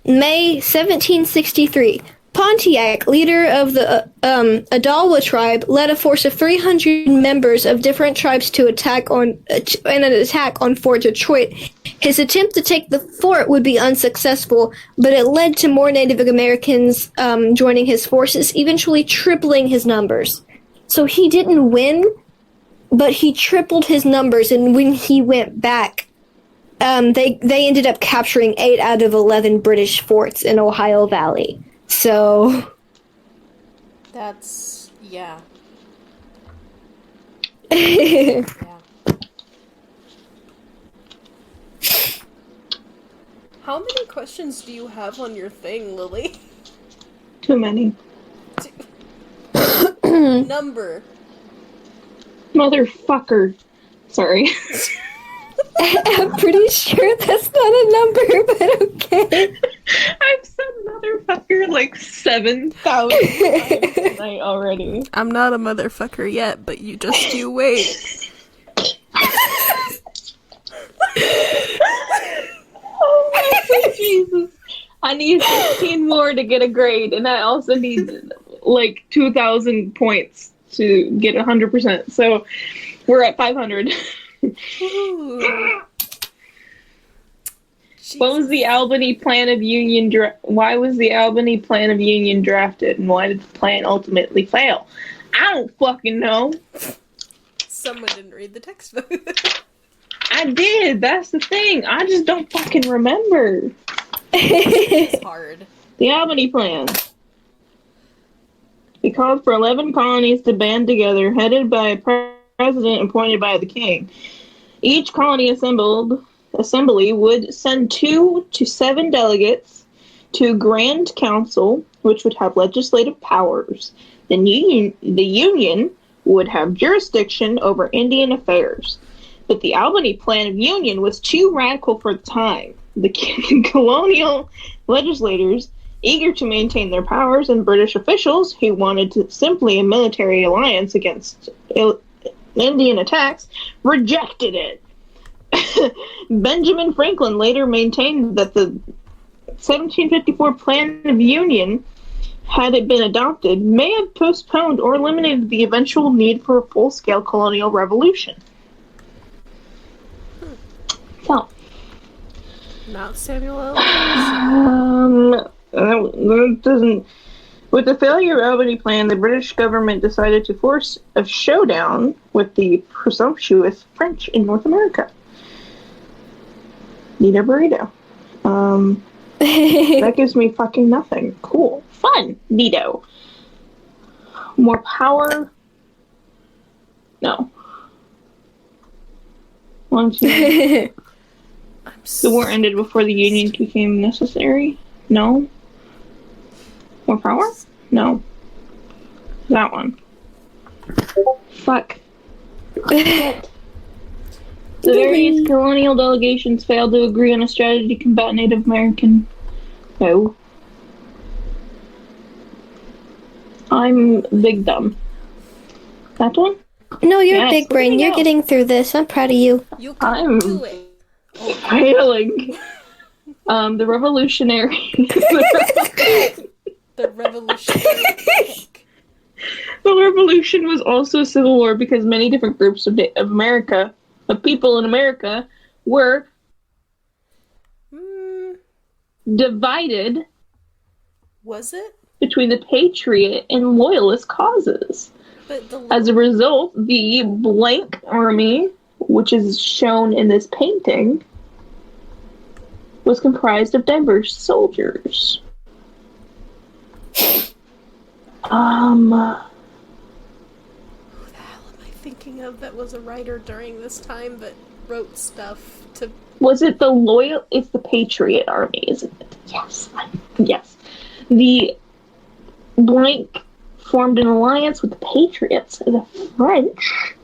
[SPEAKER 2] May 1763, Pontiac, leader of the Adalwa tribe, led a force of 300 members of different tribes to attack on Fort Detroit. His attempt to take the fort would be unsuccessful, but it led to more Native Americans joining his forces, eventually tripling his numbers. So he didn't win, but he tripled his numbers, and when he went back, they ended up capturing 8 out of 11 British forts in Ohio Valley. So
[SPEAKER 1] that's yeah.
[SPEAKER 2] Yeah.
[SPEAKER 1] How many questions do you have on your thing, Lily?
[SPEAKER 3] Too many.
[SPEAKER 1] Number.
[SPEAKER 3] Motherfucker. Sorry.
[SPEAKER 2] I'm pretty sure that's not a number, but okay.
[SPEAKER 3] I've said motherfucker 7,000 times tonight already.
[SPEAKER 1] I'm not a motherfucker yet, but you wait.
[SPEAKER 3] Oh my Jesus. I need 15 more to get a grade, and I also need like 2,000 points to get 100%. So we're at 500. What was the Albany Plan of Union? Why was the Albany Plan of Union drafted, and why did the plan ultimately fail? I don't fucking know.
[SPEAKER 1] Someone didn't read the textbook.
[SPEAKER 3] I did. That's the thing. I just don't fucking remember.
[SPEAKER 1] It's hard.
[SPEAKER 3] The Albany Plan. It called for 11 colonies to band together, headed by a president appointed by the king. Each colony assembly would send 2 to 7 delegates to Grand Council, which would have legislative powers. The Union would have jurisdiction over Indian affairs. But the Albany Plan of Union was too radical for the time. The colonial legislators, eager to maintain their powers, and British officials who wanted simply a military alliance against Indian attacks, rejected it. Benjamin Franklin later maintained that the 1754 Plan of Union, had it been adopted, may have postponed or eliminated the eventual need for a full-scale colonial revolution. So,
[SPEAKER 1] Not Samuel L.
[SPEAKER 3] that doesn't. With the failure of Albany Plan, the British government decided to force a showdown with the presumptuous French in North America. Need a burrito. That gives me fucking nothing. Cool. Fun. Neato. More power. No. One, two. The war ended before the Union became necessary. No. More power? No. That one. Fuck. The various colonial delegations failed to agree on a strategy to combat Native American. No. I'm big dumb. That one?
[SPEAKER 2] No, you're
[SPEAKER 3] Yes,
[SPEAKER 2] big brain.
[SPEAKER 3] there you
[SPEAKER 2] You're
[SPEAKER 3] go.
[SPEAKER 2] getting through this. I'm proud of you.
[SPEAKER 1] You can
[SPEAKER 3] I'm
[SPEAKER 1] do it.
[SPEAKER 3] failing. The revolutionary.
[SPEAKER 1] The revolutionary pick.
[SPEAKER 3] The revolution was also a civil war because many different groups of people in America, were divided.
[SPEAKER 1] Was it?
[SPEAKER 3] Between the patriot and loyalist causes.
[SPEAKER 1] But
[SPEAKER 3] As a result, the blank army, which is shown in this painting, was comprised of diverse soldiers.
[SPEAKER 1] Who the hell am I thinking of that was a writer during this time that wrote stuff to...
[SPEAKER 3] Was it the loyal... It's the Patriot Army, isn't it? Yes. Yes. The blank formed an alliance with the Patriots, the French,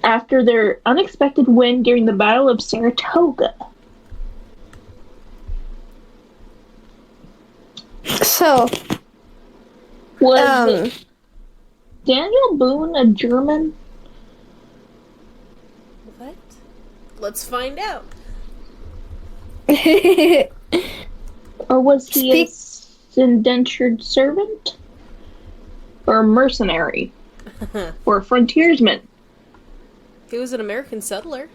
[SPEAKER 3] after their unexpected win during the Battle of Saratoga.
[SPEAKER 2] So,
[SPEAKER 3] Was Daniel Boone a German?
[SPEAKER 1] What? Let's find out.
[SPEAKER 3] Or was he an indentured servant? Or a mercenary? Or a frontiersman?
[SPEAKER 1] He was an American settler.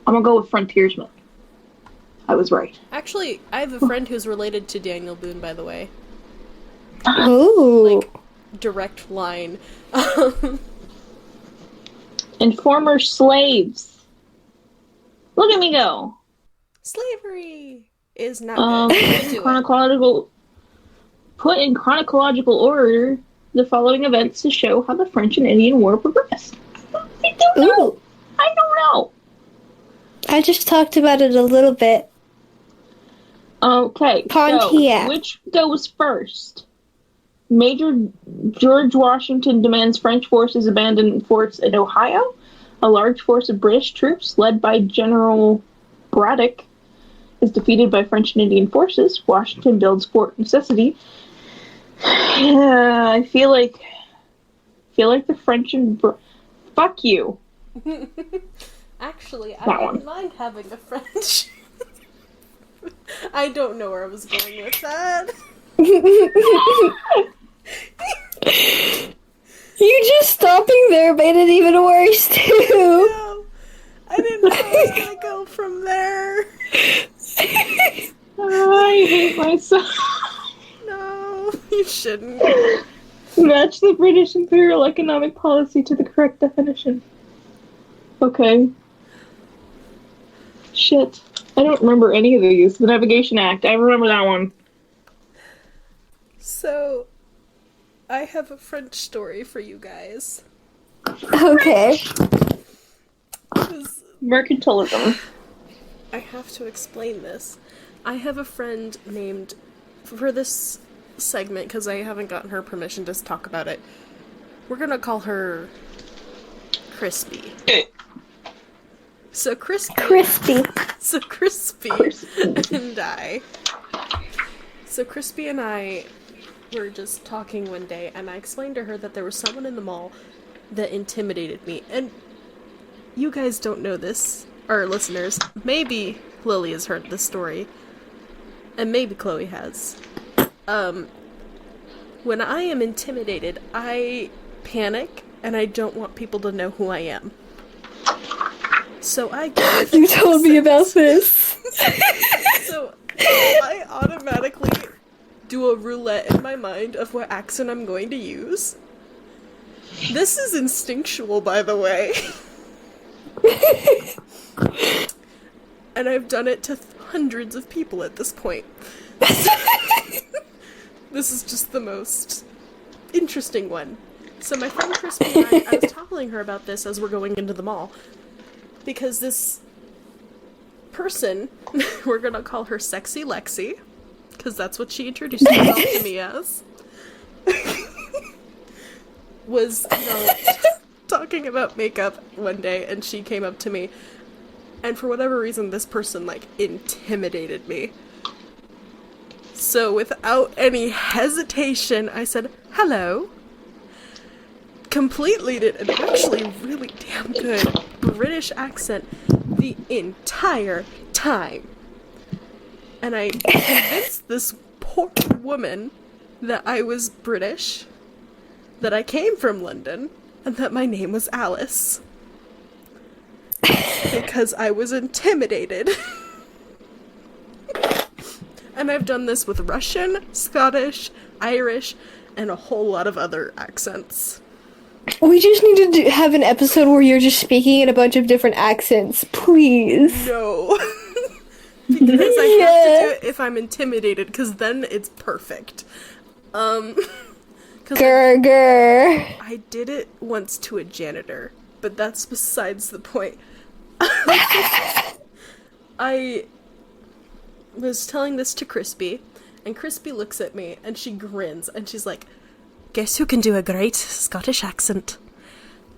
[SPEAKER 3] I'm gonna go with frontiersman. I was right.
[SPEAKER 1] Actually, I have a friend who's related to Daniel Boone, by the way.
[SPEAKER 2] ooh.
[SPEAKER 1] Like, direct line.
[SPEAKER 3] And former slaves. Look at me go.
[SPEAKER 1] Slavery is not good.
[SPEAKER 3] Put in chronological order the following events to show how the French and Indian War progressed. I don't know.
[SPEAKER 2] Ooh.
[SPEAKER 3] I don't know.
[SPEAKER 2] I just talked about it a little bit.
[SPEAKER 3] Okay,
[SPEAKER 2] Pontiac.
[SPEAKER 3] so which goes first? Major George Washington demands French forces abandon forts in Ohio. A large force of British troops, led by General Braddock, is defeated by French and Indian forces, Washington builds Fort Necessity. I feel like the French and fuck you.
[SPEAKER 1] Actually, I
[SPEAKER 3] That
[SPEAKER 1] wouldn't
[SPEAKER 3] one.
[SPEAKER 1] mind having a French. I don't know where I was going with that.
[SPEAKER 2] You just stopping there made it even worse, too.
[SPEAKER 1] No, I didn't know I was gonna go from there.
[SPEAKER 3] I hate myself.
[SPEAKER 1] No, you shouldn't.
[SPEAKER 3] Match the British imperial economic policy to the correct definition. Okay. Shit. I don't remember any of these. The Navigation Act. I remember that one.
[SPEAKER 1] So, I have a French story for you guys.
[SPEAKER 2] Okay.
[SPEAKER 1] 'Cause
[SPEAKER 3] Mercantilism.
[SPEAKER 1] I have to explain this. I have a friend named, for this segment, because I haven't gotten her permission to talk about it, we're gonna call her Crispy. So Crispy and I were just talking one day, and I explained to her that there was someone in the mall that intimidated me. And you guys don't know this, or listeners. Maybe Lily has heard this story, and maybe Chloe has. When I am intimidated, I panic, and I don't want people to know who I am. So I get
[SPEAKER 2] You told me about this.
[SPEAKER 1] So I automatically do a roulette in my mind of what accent I'm going to use. This is instinctual, by the way. And I've done it to hundreds of people at this point. This is just the most interesting one. So my friend Crispy and I was telling her about this as we're going into the mall. Because this person, we're gonna call her Sexy Lexi, because that's what she introduced herself to me as, was, talking about makeup one day, and she came up to me, and for whatever reason, this person, intimidated me. So without any hesitation, I said, hello. Completely did an actually really damn good British accent the entire time. And I convinced this poor woman that I was British, that I came from London, and that my name was Alice. Because I was intimidated. And I've done this with Russian, Scottish, Irish, and a whole lot of other accents.
[SPEAKER 2] We just need to have an episode where you're just speaking in a bunch of different accents, please.
[SPEAKER 1] No. Because I have to do it if I'm intimidated, because then it's perfect.
[SPEAKER 2] Grr.
[SPEAKER 1] I did it once to a janitor, but that's besides the point. I was telling this to Crispy, and Crispy looks at me, and she grins, and she's like, guess who can do a great Scottish accent?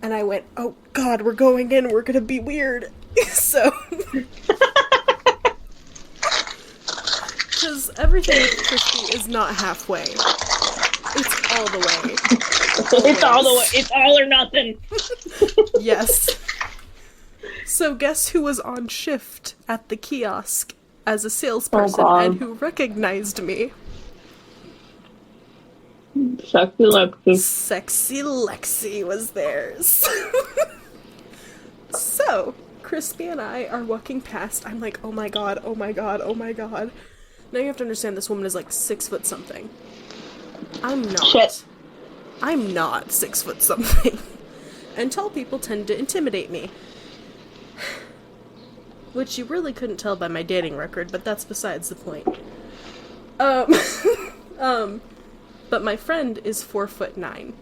[SPEAKER 1] And I went, oh god, we're going in, we're gonna be weird. So... Because everything with Crispy is not halfway. It's all the way.
[SPEAKER 3] It's all the way. It's all or nothing.
[SPEAKER 1] Yes. So guess who was on shift at the kiosk as a salesperson and who recognized me?
[SPEAKER 3] Sexy Lexi.
[SPEAKER 1] Sexy Lexi was theirs. So, Crispy and I are walking past. I'm like, oh my god, oh my god, oh my god. Now you have to understand this woman is 6 foot something. I'm not.
[SPEAKER 3] Shit.
[SPEAKER 1] I'm not 6 foot something. And tall people tend to intimidate me. Which you really couldn't tell by my dating record, but that's besides the point. But my friend is 4'9".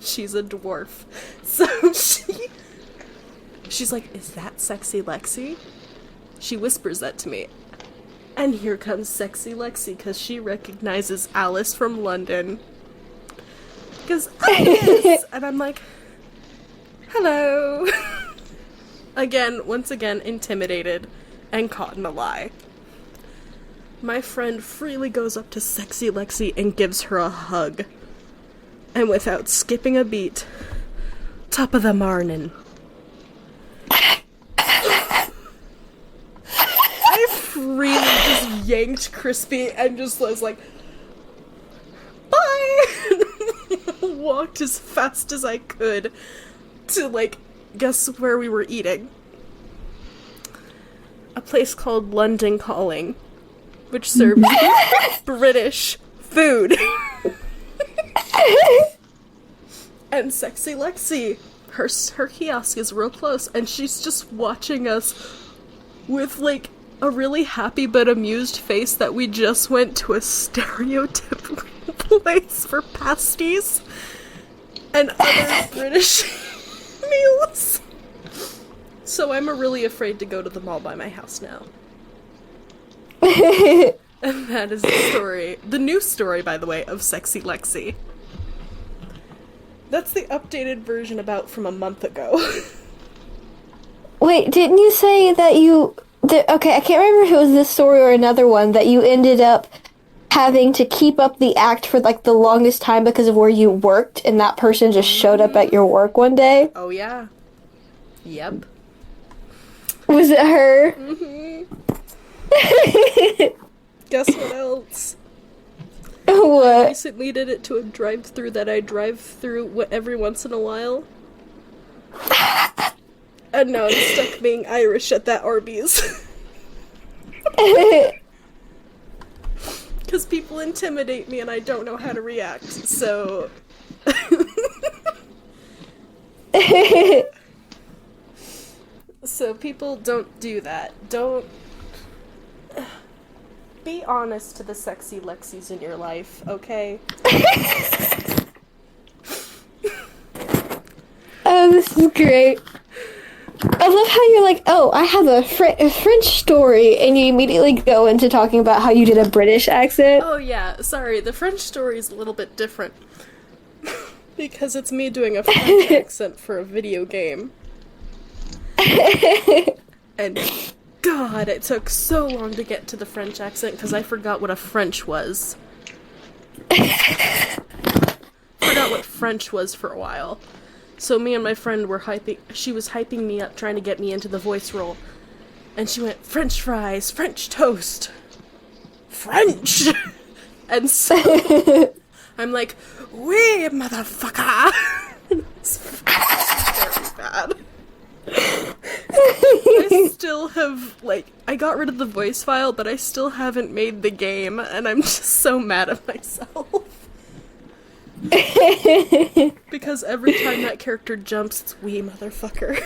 [SPEAKER 1] She's a dwarf. So she's like, is that Sexy Lexi? She whispers that to me. And here comes Sexy Lexi, because she recognizes Alice from London. Because, oh yes! And I'm like, hello. Once again, intimidated and caught in a lie. My friend freely goes up to Sexy Lexi and gives her a hug. And without skipping a beat, top of the morning. I freely just yanked Crispy and just was like, bye! Walked as fast as I could to, like, guess where we were eating. A place called London Calling, which serves British food. And Sexy Lexi, her kiosk is real close, and she's just watching us with, like, a really happy but amused face that we just went to a stereotypical place for pasties and other British meals. So I'm really afraid to go to the mall by my house now. And that is the story, the new story, by the way, of Sexy Lexi. That's the updated version about from a month ago.
[SPEAKER 2] Wait, didn't you say that okay, I can't remember if it was this story or another one, that you ended up having to keep up the act for, like, the longest time because of where you worked, and that person just showed up at your work one day?
[SPEAKER 1] Oh, yeah. Yep.
[SPEAKER 2] Was it her?
[SPEAKER 1] Mm-hmm. Guess what else? I
[SPEAKER 2] What?
[SPEAKER 1] recently did it to a drive-thru that I drive through every once in a while. And now I'm stuck being Irish at that Arby's. Because people intimidate me and I don't know how to react, so... So people don't do that. Don't... Be honest to the Sexy Lexis in your life, okay?
[SPEAKER 2] Oh, this is great. I love how you're like, oh, I have a French story, and you immediately go into talking about how you did a British accent.
[SPEAKER 1] Oh yeah, sorry, the French story is a little bit different. Because it's me doing a French accent for a video game. And God, it took so long to get to the French accent because I forgot what a French was. Forgot what French was for a while. So me and my friend were she was hyping me up, trying to get me into the voice role. And she went, French fries, French toast, French! And so I'm like, oui, motherfucker! It's very bad. I still have, like, I got rid of the voice file, but I still haven't made the game, and I'm just so mad at myself. Because every time that character jumps, it's wee motherfucker.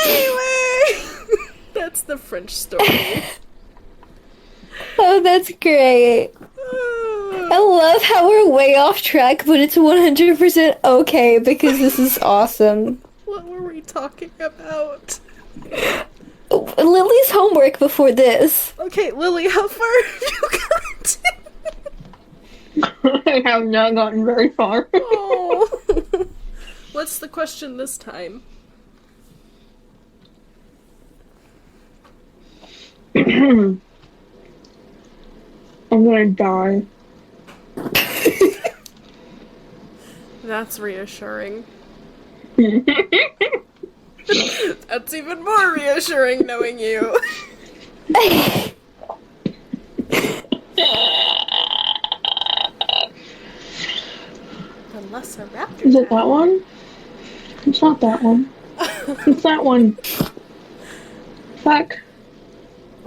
[SPEAKER 1] Anyway, that's the French story.
[SPEAKER 2] Oh, that's great. I love how we're way off track, but it's 100% okay because this is awesome.
[SPEAKER 1] What were we talking about?
[SPEAKER 2] Lily's homework before this.
[SPEAKER 1] Okay, Lily, how far have you gotten?
[SPEAKER 3] I have not gotten very far.
[SPEAKER 1] Oh. What's the question this time?
[SPEAKER 3] I'm gonna die.
[SPEAKER 1] That's reassuring. That's even more reassuring knowing you. Unless a raptor.
[SPEAKER 3] Is it that one? It's not that one. It's that one. Fuck.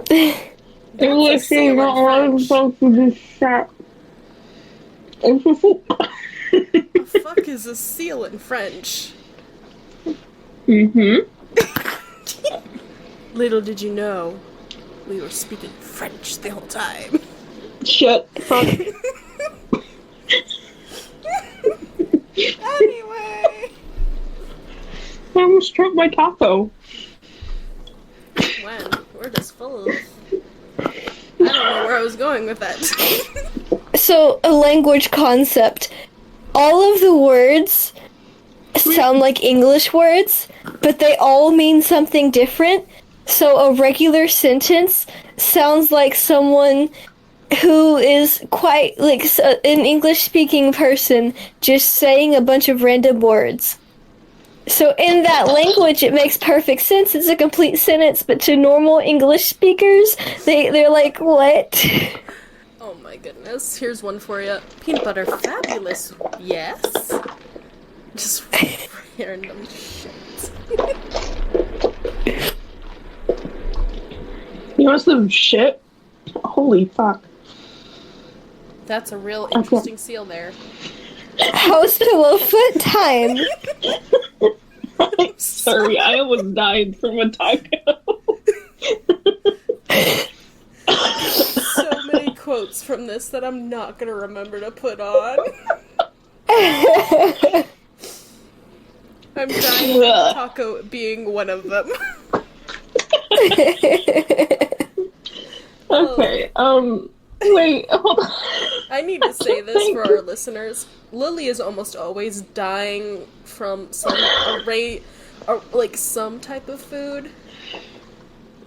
[SPEAKER 3] English is not what I'm supposed to be shot.
[SPEAKER 1] A fuck is a seal in French?
[SPEAKER 3] Mm-hmm.
[SPEAKER 1] Little did you know, we were speaking French the whole time.
[SPEAKER 3] Shut the fuck.
[SPEAKER 1] Anyway.
[SPEAKER 3] I almost dropped my taco.
[SPEAKER 1] When? We're just full of... I don't know where I was going with that.
[SPEAKER 2] So, a language concept. all of the words sound like English words, but they all mean something different. So a regular sentence sounds like someone who is quite like an English-speaking person just saying a bunch of random words. So in that language, it makes perfect sense. It's a complete sentence, but to normal English speakers, they're like, what?
[SPEAKER 1] Oh my goodness. Here's one for you. Peanut butter fabulous. Yes. Just random shit.
[SPEAKER 3] You want some shit? Holy fuck.
[SPEAKER 1] That's a real interesting seal there.
[SPEAKER 2] How's the low foot time?
[SPEAKER 3] I'm sorry, I almost died from a taco.
[SPEAKER 1] So many quotes from this that I'm not gonna remember to put on. I'm dying with taco being one of them.
[SPEAKER 3] Okay, wait, hold on.
[SPEAKER 1] I need to say this for our listeners. Lily is almost always dying from some array, or like some type of food.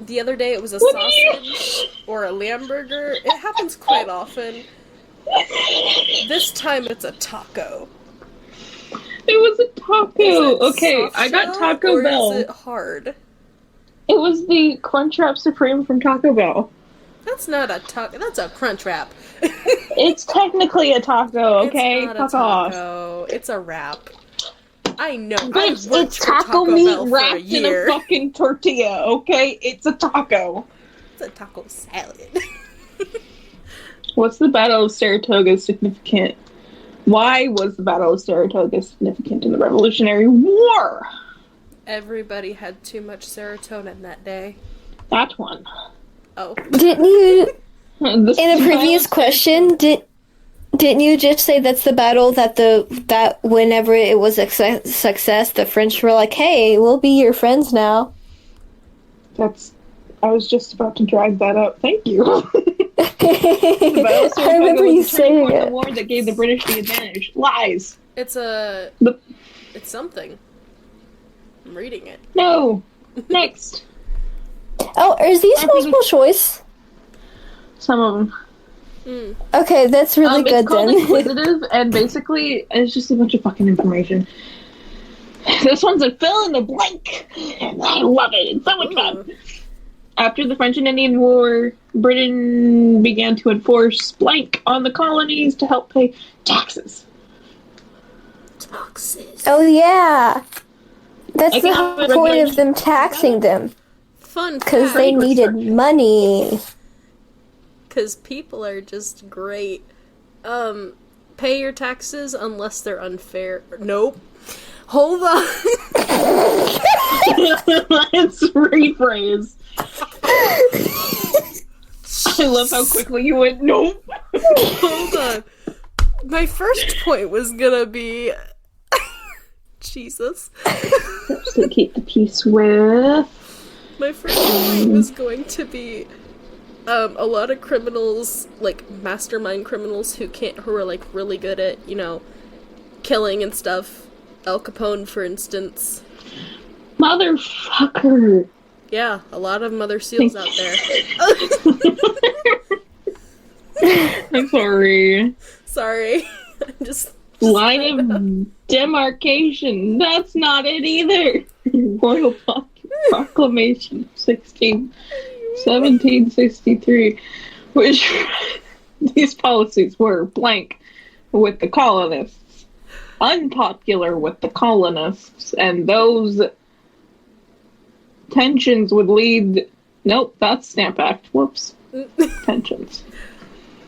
[SPEAKER 1] The other day it was a sausage or a lamb burger. It happens quite often. This time it's a taco.
[SPEAKER 3] It was a taco.
[SPEAKER 1] Is it
[SPEAKER 3] Okay,
[SPEAKER 1] soft
[SPEAKER 3] I got
[SPEAKER 1] shell,
[SPEAKER 3] Taco
[SPEAKER 1] or
[SPEAKER 3] Bell.
[SPEAKER 1] Is it hard?
[SPEAKER 3] It was the Crunchwrap Supreme from Taco Bell.
[SPEAKER 1] That's not a taco. That's a crunch wrap.
[SPEAKER 3] It's technically a taco, okay?
[SPEAKER 1] It's not
[SPEAKER 3] Fuck
[SPEAKER 1] a
[SPEAKER 3] off.
[SPEAKER 1] taco. It's a wrap. I know.
[SPEAKER 3] Bitch,
[SPEAKER 1] I've worked
[SPEAKER 3] it's
[SPEAKER 1] for
[SPEAKER 3] taco
[SPEAKER 1] Bell
[SPEAKER 3] meat
[SPEAKER 1] for
[SPEAKER 3] wrapped in a
[SPEAKER 1] year.
[SPEAKER 3] fucking tortilla, okay? It's a taco.
[SPEAKER 1] It's a taco salad.
[SPEAKER 3] What's the Battle of Saratoga significant? Why was the Battle of Saratoga significant in the Revolutionary War?
[SPEAKER 1] Everybody had too much serotonin that day.
[SPEAKER 3] That one.
[SPEAKER 1] Oh.
[SPEAKER 2] Didn't you,
[SPEAKER 3] In
[SPEAKER 2] in a previous question, didn't you just say that's the battle that whenever it was a success, the French were like, hey, we'll be your friends now?
[SPEAKER 3] I was just about to drag that up. Thank you.
[SPEAKER 2] I remember you saying it.
[SPEAKER 3] The war that gave the British the advantage. Lies.
[SPEAKER 1] It's something. I'm reading it.
[SPEAKER 3] No. Next.
[SPEAKER 2] Oh, are these multiple choice?
[SPEAKER 3] Some of them.
[SPEAKER 2] Okay, that's really good
[SPEAKER 3] it's called
[SPEAKER 2] then.
[SPEAKER 3] Inquisitive, and basically, it's just a bunch of fucking information. This one's a fill in the blank, and I love it. It's so much fun. After the French and Indian War, Britain began to enforce blank on the colonies to help pay taxes.
[SPEAKER 1] Taxes.
[SPEAKER 2] Oh yeah, that's
[SPEAKER 3] I
[SPEAKER 2] the
[SPEAKER 3] can't
[SPEAKER 2] whole point of them taxing them,
[SPEAKER 1] Fun
[SPEAKER 2] because
[SPEAKER 1] fact.
[SPEAKER 2] they needed money.
[SPEAKER 1] Because people are just great. Pay your taxes unless they're unfair. Nope. Hold on.
[SPEAKER 3] Let's rephrase. I love how quickly you went, nope.
[SPEAKER 1] Hold on. My first point was gonna be... Jesus.
[SPEAKER 3] Just to keep the peace with...
[SPEAKER 1] My first point was going to be... a lot of criminals, like mastermind criminals who are like really good at, killing and stuff. Al Capone, for instance.
[SPEAKER 3] Motherfucker.
[SPEAKER 1] Yeah, a lot of mother seals out there.
[SPEAKER 3] I'm sorry.
[SPEAKER 1] Sorry. I'm just...
[SPEAKER 3] Line of demarcation. That's not it either. Royal Proclamation 1763, which these policies were blank with the colonists, unpopular with the colonists, and those tensions would lead... Nope, that's Stamp Act. Whoops. Tensions.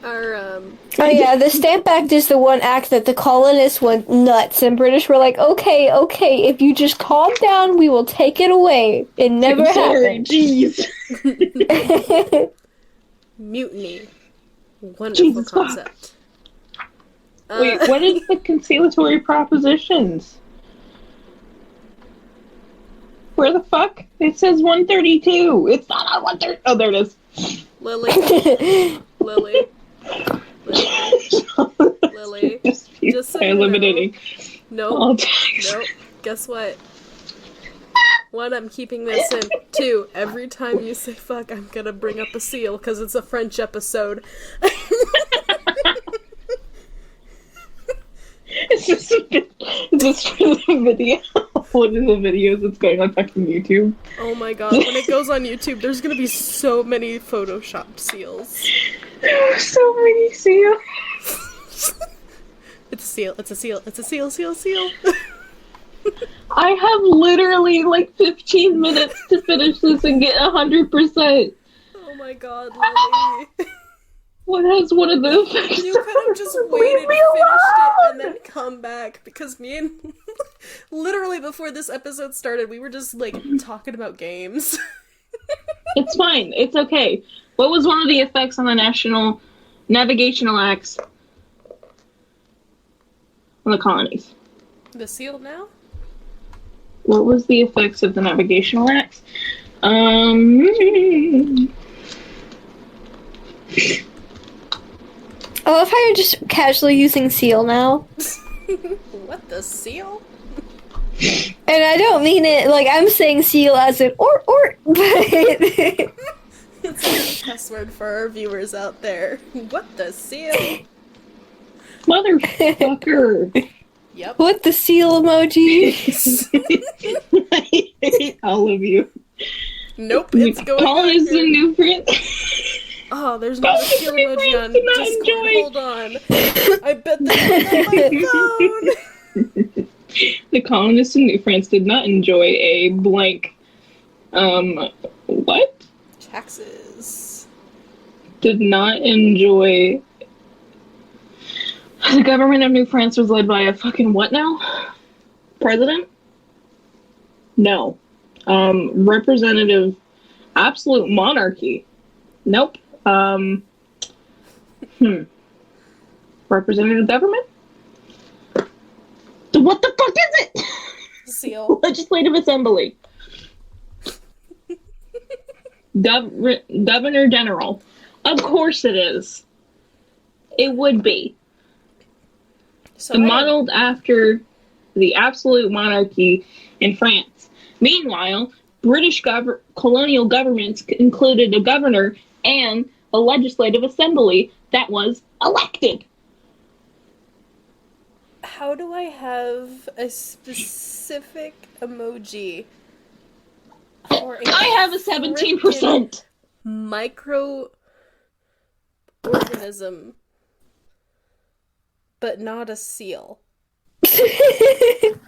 [SPEAKER 1] Our,
[SPEAKER 2] Oh yeah, the Stamp Act is the one act that the colonists went nuts, and British were like, okay, if you just calm down, we will take it away. It never happened.
[SPEAKER 3] Jeez.
[SPEAKER 1] mutiny. Wonderful
[SPEAKER 3] Jesus
[SPEAKER 1] concept.
[SPEAKER 3] Wait, what is the conciliatory propositions? Where the fuck? It says 132. It's not on 130. Oh, there it is.
[SPEAKER 1] Lily. Lily. Lily. Lily.
[SPEAKER 3] disputes
[SPEAKER 1] Just so
[SPEAKER 3] by
[SPEAKER 1] you know.
[SPEAKER 3] eliminating all
[SPEAKER 1] Nope.
[SPEAKER 3] tags.
[SPEAKER 1] Nope. Guess what? One, I'm keeping this in. Two, every time you say fuck, I'm gonna bring up a seal because it's a French episode.
[SPEAKER 3] Is this for the video? What is the videos that's going on back from YouTube?
[SPEAKER 1] Oh my god, when it goes on YouTube, there's gonna be so many photoshopped seals.
[SPEAKER 3] There are so many seals.
[SPEAKER 1] It's a seal, it's a seal, it's a seal, seal.
[SPEAKER 3] I have literally like 15 minutes to finish this and get 100%.
[SPEAKER 1] Oh my god, Lily.
[SPEAKER 3] What has one of the effects?
[SPEAKER 1] You could have just waited, finished it, and then come back, because me and... literally before this episode started, we were just, like, talking about games.
[SPEAKER 3] It's fine. It's okay. What was one of the effects on the National Navigational Acts on the colonies?
[SPEAKER 1] The seal now?
[SPEAKER 3] What was the effects of the Navigational Acts?
[SPEAKER 2] I love how you're just casually using seal now.
[SPEAKER 1] What, the seal?
[SPEAKER 2] And I don't mean it like I'm saying seal as in or, but
[SPEAKER 1] It's a cuss word for our viewers out there. What the seal?
[SPEAKER 3] Motherfucker.
[SPEAKER 1] Yep.
[SPEAKER 2] what the seal emoji?
[SPEAKER 3] I hate all of you.
[SPEAKER 1] Nope, it's going
[SPEAKER 3] Colin is
[SPEAKER 1] back
[SPEAKER 3] a
[SPEAKER 1] in.
[SPEAKER 3] new friend.
[SPEAKER 1] Oh, there's no seal emoji on
[SPEAKER 3] Did not
[SPEAKER 1] Discord.
[SPEAKER 3] enjoy.
[SPEAKER 1] Hold on. I bet that's on my phone.
[SPEAKER 3] The colonists in New France did not enjoy a blank. What?
[SPEAKER 1] Taxes.
[SPEAKER 3] Did not enjoy. The government of New France was led by a fucking what now? President? No. Representative. Absolute monarchy. Nope. Representative government? What the fuck is it?
[SPEAKER 1] Seal.
[SPEAKER 3] Legislative Assembly. Governor General. Of course it is. It would be.
[SPEAKER 1] So
[SPEAKER 3] Modeled after the absolute monarchy in France. Meanwhile, British colonial governments included a governor and a legislative assembly that was elected.
[SPEAKER 1] how do I have a specific emoji for a
[SPEAKER 3] I have a 17%.
[SPEAKER 1] microorganism, but not a seal?
[SPEAKER 2] That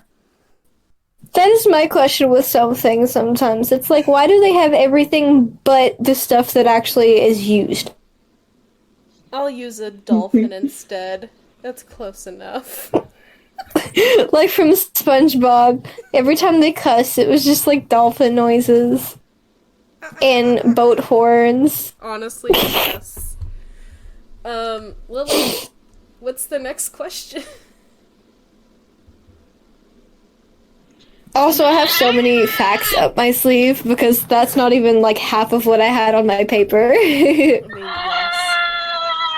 [SPEAKER 2] is my question with some things sometimes. It's like, why do they have everything but the stuff that actually is used?
[SPEAKER 1] I'll use a dolphin instead. That's close enough.
[SPEAKER 2] Like from SpongeBob, every time they cuss, it was just like dolphin noises and boat horns.
[SPEAKER 1] Honestly, yes. Lily, what's the next question?
[SPEAKER 2] Also, I have so many facts up my sleeve because that's not even like half of what I had on my paper.
[SPEAKER 1] I mean, yes.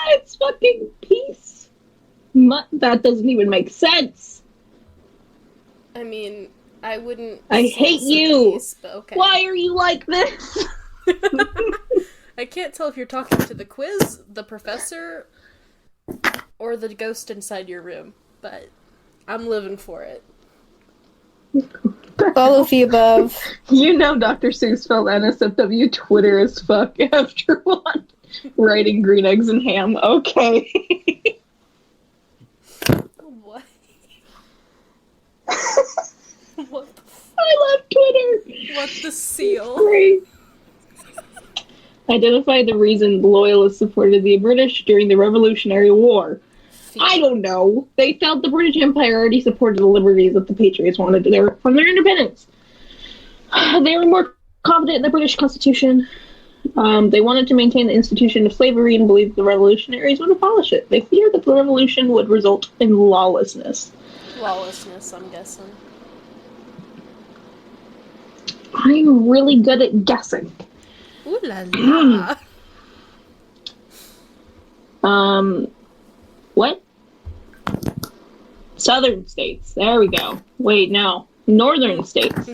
[SPEAKER 3] It's fucking peace. That doesn't even make sense.
[SPEAKER 1] I mean, I wouldn't.
[SPEAKER 3] I
[SPEAKER 1] say
[SPEAKER 3] hate
[SPEAKER 1] it's a
[SPEAKER 3] you.
[SPEAKER 1] piece, but okay.
[SPEAKER 3] Why are you like this?
[SPEAKER 1] I can't tell if you're talking to the quiz, the professor, or the ghost inside your room, but I'm living for it.
[SPEAKER 2] All of the above.
[SPEAKER 3] You know Dr. Seuss spelled NSFW Twitter as fuck after one. Writing green eggs and ham. Okay.
[SPEAKER 1] What? What the
[SPEAKER 3] I love Twitter.
[SPEAKER 1] What the seal?
[SPEAKER 3] Great. Identify the reason the Loyalists supported the British during the Revolutionary War. I don't know. They felt the British Empire already supported the liberties that the Patriots wanted from their independence. They were more confident in the British Constitution. They wanted to maintain the institution of slavery and believed the revolutionaries would abolish it. They feared that the revolution would result in lawlessness.
[SPEAKER 1] Lawlessness, I'm guessing.
[SPEAKER 3] I'm really good at guessing.
[SPEAKER 1] Ooh la la.
[SPEAKER 3] What? Southern states. There we go. Wait, no. Northern states.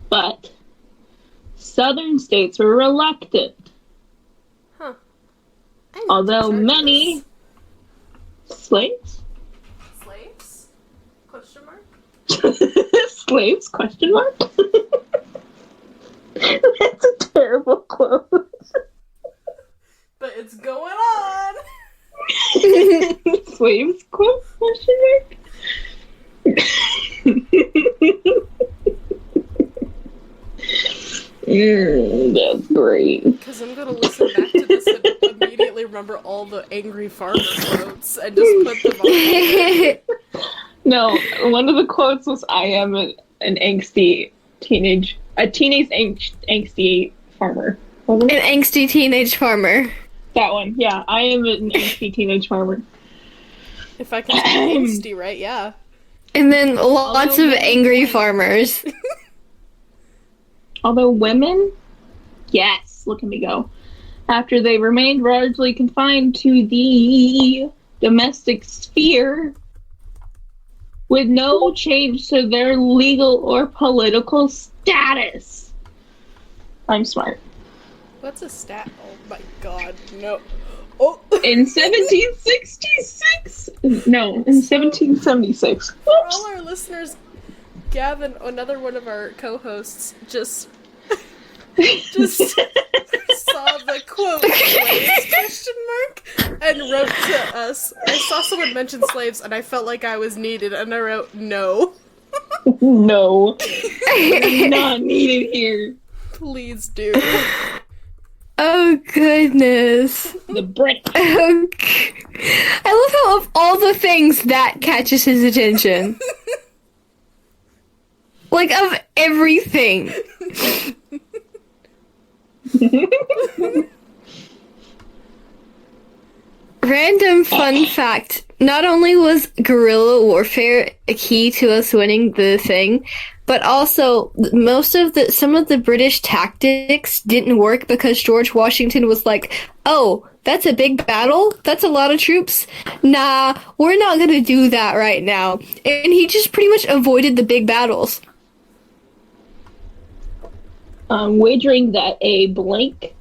[SPEAKER 3] But southern states were reluctant.
[SPEAKER 1] Huh.
[SPEAKER 3] Although many slaves?
[SPEAKER 1] Slaves? Question mark?
[SPEAKER 3] Slaves? Question mark? That's a terrible quote.
[SPEAKER 1] But it's going on!
[SPEAKER 3] Slaves? Question mark? That's great.
[SPEAKER 1] Because I'm going to listen back to this and immediately remember all the angry farmer quotes and just put them on.
[SPEAKER 3] No, one of the quotes was, "I am an angsty teenage angsty farmer."
[SPEAKER 2] An angsty teenage farmer.
[SPEAKER 3] That one, yeah. I am an angsty teenage farmer.
[SPEAKER 1] If I can say angsty, right? Yeah.
[SPEAKER 2] And then lots of angry farmers.
[SPEAKER 3] Although women, yes, look at me go. After they remained largely confined to the domestic sphere, with no change to their legal or political status. I'm smart.
[SPEAKER 1] What's a stat? Oh my god, no. Oh.
[SPEAKER 3] In 1766? No, in 1776.
[SPEAKER 1] For
[SPEAKER 3] Whoops.
[SPEAKER 1] all our listeners, Gavin, another one of our co-hosts, just saw the quote slaves, question mark, and wrote to us. I saw someone mention slaves and I felt like I was needed and I wrote no.
[SPEAKER 3] No. You're not needed here.
[SPEAKER 1] Please do.
[SPEAKER 2] Oh, goodness.
[SPEAKER 3] The Brit.
[SPEAKER 2] Okay. I love how of all the things that catches his attention. Like, of everything. Random fun fact. Not only was guerrilla warfare a key to us winning the thing, but also some of the British tactics didn't work because George Washington was like, "Oh, that's a big battle? That's a lot of troops? Nah, we're not gonna do that right now." And he just pretty much avoided the big battles.
[SPEAKER 3] Wagering that a blank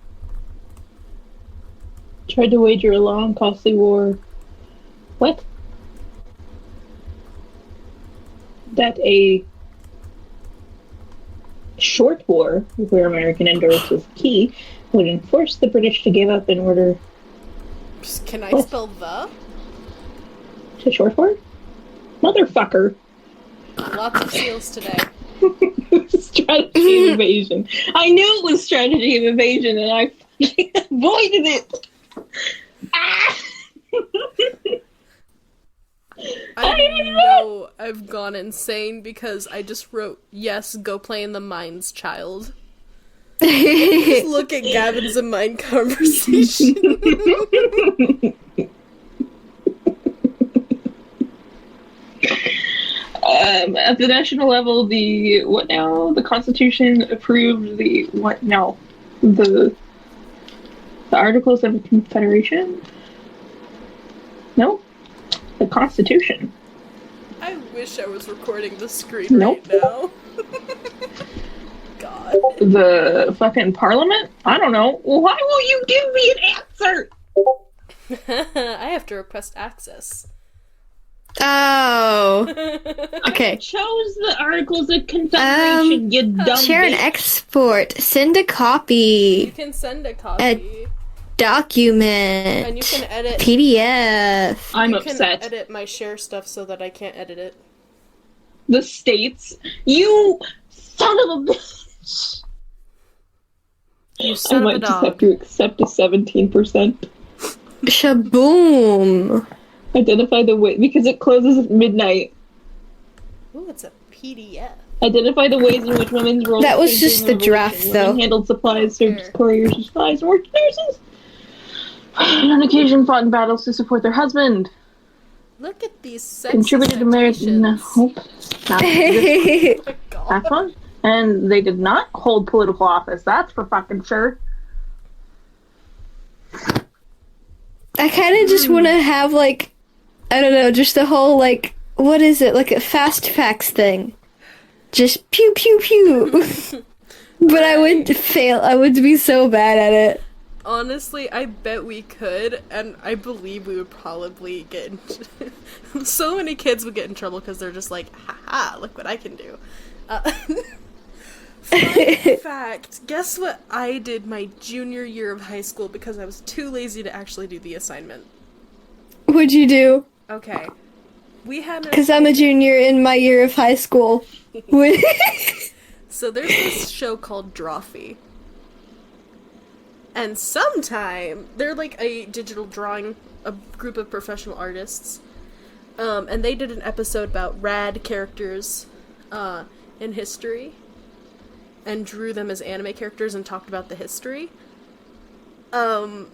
[SPEAKER 3] tried to wager a long, costly war. What? That a short war, where American endurance was key, would enforce the British to give up in order
[SPEAKER 1] Can I spell the?
[SPEAKER 3] to short war? Motherfucker.
[SPEAKER 1] Lots of seals today.
[SPEAKER 3] Strategy of evasion. I knew it was strategy of evasion and I avoided it. Ah!
[SPEAKER 1] I know I've gone insane because I just wrote, "Yes, go play in the mines, child." Just look at Gavin's and mine conversation.
[SPEAKER 3] At the national level, the Constitution approved the Articles of Confederation? No? The Constitution.
[SPEAKER 1] I wish I was recording the screen
[SPEAKER 3] Nope.
[SPEAKER 1] right now. God.
[SPEAKER 3] The fucking Parliament? I don't know. Why won't you give me an answer?
[SPEAKER 1] I have to request access.
[SPEAKER 2] Oh.
[SPEAKER 3] I
[SPEAKER 2] Okay.
[SPEAKER 3] chose the Articles of Confederation, you dumb
[SPEAKER 2] Share and
[SPEAKER 3] bitch.
[SPEAKER 2] export. Send a
[SPEAKER 1] You
[SPEAKER 2] copy.
[SPEAKER 1] can send a copy.
[SPEAKER 2] Document.
[SPEAKER 1] And you can edit.
[SPEAKER 2] PDF.
[SPEAKER 3] I'm
[SPEAKER 1] you can
[SPEAKER 3] upset.
[SPEAKER 1] edit my share stuff so that I can't edit it.
[SPEAKER 3] The states. You son of a bitch.
[SPEAKER 1] You
[SPEAKER 3] I
[SPEAKER 1] son of a
[SPEAKER 3] might just have
[SPEAKER 1] dog.
[SPEAKER 3] to accept a 17%.
[SPEAKER 2] Shaboom.
[SPEAKER 3] Identify the way, because it closes at midnight.
[SPEAKER 1] Ooh, it's a PDF.
[SPEAKER 3] Identify the ways in which women's roles
[SPEAKER 2] That was
[SPEAKER 3] changed
[SPEAKER 2] just
[SPEAKER 3] during
[SPEAKER 2] the draft,
[SPEAKER 3] Revolution.
[SPEAKER 2] though.
[SPEAKER 3] Women handled supplies, served as
[SPEAKER 1] Here.
[SPEAKER 3] couriers of spies, and worked as nurses. And on occasion fought in battles to support their husband.
[SPEAKER 1] Look at these sex
[SPEAKER 3] Contributed to American...
[SPEAKER 1] citations.
[SPEAKER 3] Nope. Not this
[SPEAKER 1] Oh my god.
[SPEAKER 3] That one. And they did not hold political office. That's for fucking sure.
[SPEAKER 2] I kind of just want to have, like, I don't know, just the whole, like, what is it? Like a fast facts thing. Just pew, pew, pew. But I would fail. I would be so bad at it.
[SPEAKER 1] Honestly, I bet we could, and I believe we would probably get in so many kids would get in trouble because they're just like, haha, look what I can do. Fun fact, guess what I did my junior year of high school because I was too lazy to actually do the assignment?
[SPEAKER 2] What'd you do?
[SPEAKER 1] Okay. We had
[SPEAKER 2] Because I'm a junior in my year of high school.
[SPEAKER 1] So there's this show called Drawfee. And sometime, they're like a digital drawing, a group of professional artists. And they did an episode about rad characters in history. And drew them as anime characters and talked about the history. And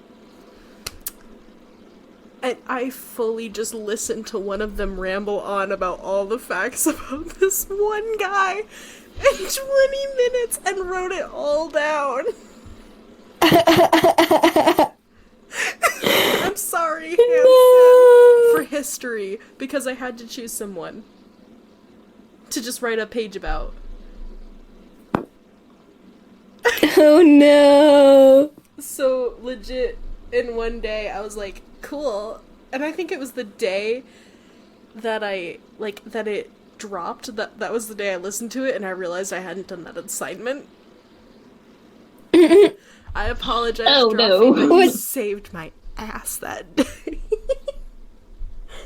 [SPEAKER 1] I fully just listened to one of them ramble on about all the facts about this one guy in 20 minutes and wrote it all down. I'm sorry, Hanson, for history, because I had to choose someone to just write a page about.
[SPEAKER 2] Oh no.
[SPEAKER 1] So, legit, in one day, I was like, cool. And I think it was the day that that it dropped. That was the day I listened to it, and I realized I hadn't done that assignment. I apologize,
[SPEAKER 3] Oh,
[SPEAKER 1] Drawfee,
[SPEAKER 3] no.
[SPEAKER 1] but you saved my ass that day.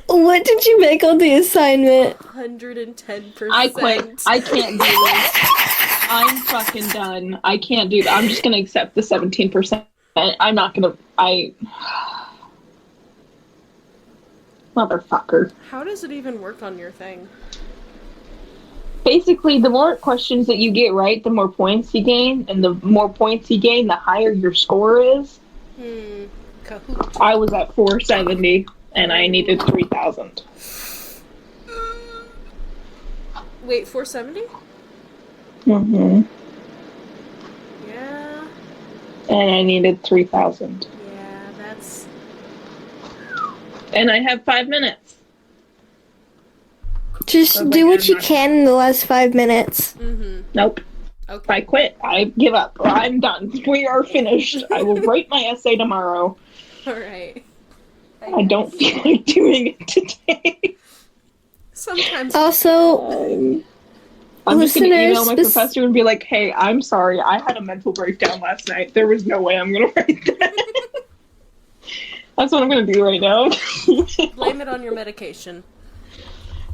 [SPEAKER 2] What did you make on the assignment?
[SPEAKER 1] 110%.
[SPEAKER 3] I quit. I can't do this. I'm fucking done. I can't do that. I'm just gonna accept the 17%. I'm not gonna. Motherfucker.
[SPEAKER 1] How does it even work on your thing?
[SPEAKER 3] Basically, the more questions that you get right, the more points you gain, and the more points you gain, the higher your score is.
[SPEAKER 1] Kahoot.
[SPEAKER 3] I was at 470, and I needed 3,000.
[SPEAKER 1] Wait, 470?
[SPEAKER 3] Mm-hmm.
[SPEAKER 1] Yeah.
[SPEAKER 3] And I needed 3,000.
[SPEAKER 1] Yeah, that's...
[SPEAKER 3] And I have 5 minutes.
[SPEAKER 2] Just do what you can in the last 5 minutes.
[SPEAKER 3] Nope.
[SPEAKER 1] Okay.
[SPEAKER 3] I quit. I give up. I'm done. We are finished. I will write my essay tomorrow.
[SPEAKER 1] Alright.
[SPEAKER 3] I don't feel like doing it today.
[SPEAKER 1] Sometimes...
[SPEAKER 2] Also,
[SPEAKER 3] I'm just going to email my
[SPEAKER 2] listeners,
[SPEAKER 3] professor and be like, hey, I'm sorry. I had a mental breakdown last night. There was no way I'm going to write that. That's what I'm going to do right now.
[SPEAKER 1] Blame it on your medication.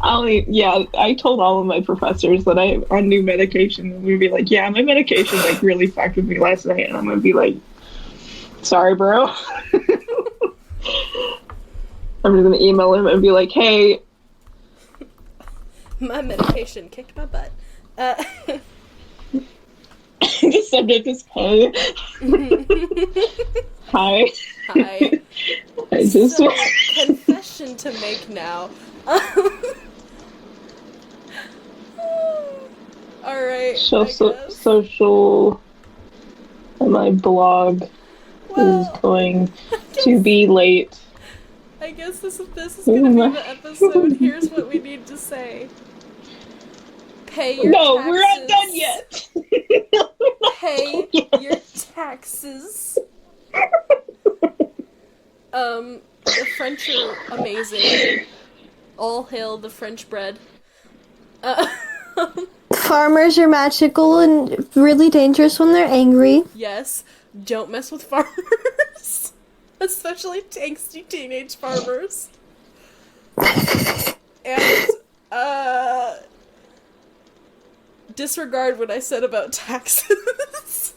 [SPEAKER 3] I told all of my professors that I'm on new medication. And we'd be like, yeah, my medication like really fucked with me last night. And I'm going to be like, sorry, bro. I'm just going to email him and be like, hey.
[SPEAKER 1] My medication kicked my butt.
[SPEAKER 3] The subject is hey. Hi.
[SPEAKER 1] Hi.
[SPEAKER 3] I just
[SPEAKER 1] So, confession to make now. Alright.
[SPEAKER 3] social and my blog is going to be late.
[SPEAKER 1] I guess this is gonna be the episode. Here's what we need to say. Pay your taxes.
[SPEAKER 3] We're not done yet.
[SPEAKER 1] Pay your taxes. The French are amazing. All hail the French bread.
[SPEAKER 2] farmers are magical and really dangerous when they're angry.
[SPEAKER 1] Yes, don't mess with farmers. Especially angsty teenage farmers. And, disregard what I said about taxes.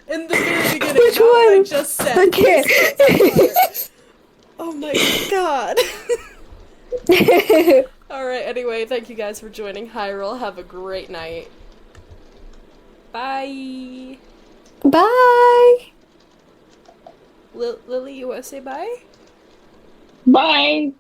[SPEAKER 1] In the very beginning,
[SPEAKER 2] Which
[SPEAKER 1] not what I
[SPEAKER 2] one?
[SPEAKER 1] just said.
[SPEAKER 2] Okay.
[SPEAKER 1] Oh my god. Alright, anyway, thank you guys for joining Hyrule. Have a great night. Bye.
[SPEAKER 2] Bye.
[SPEAKER 1] Lily, you wanna say bye?
[SPEAKER 3] Bye.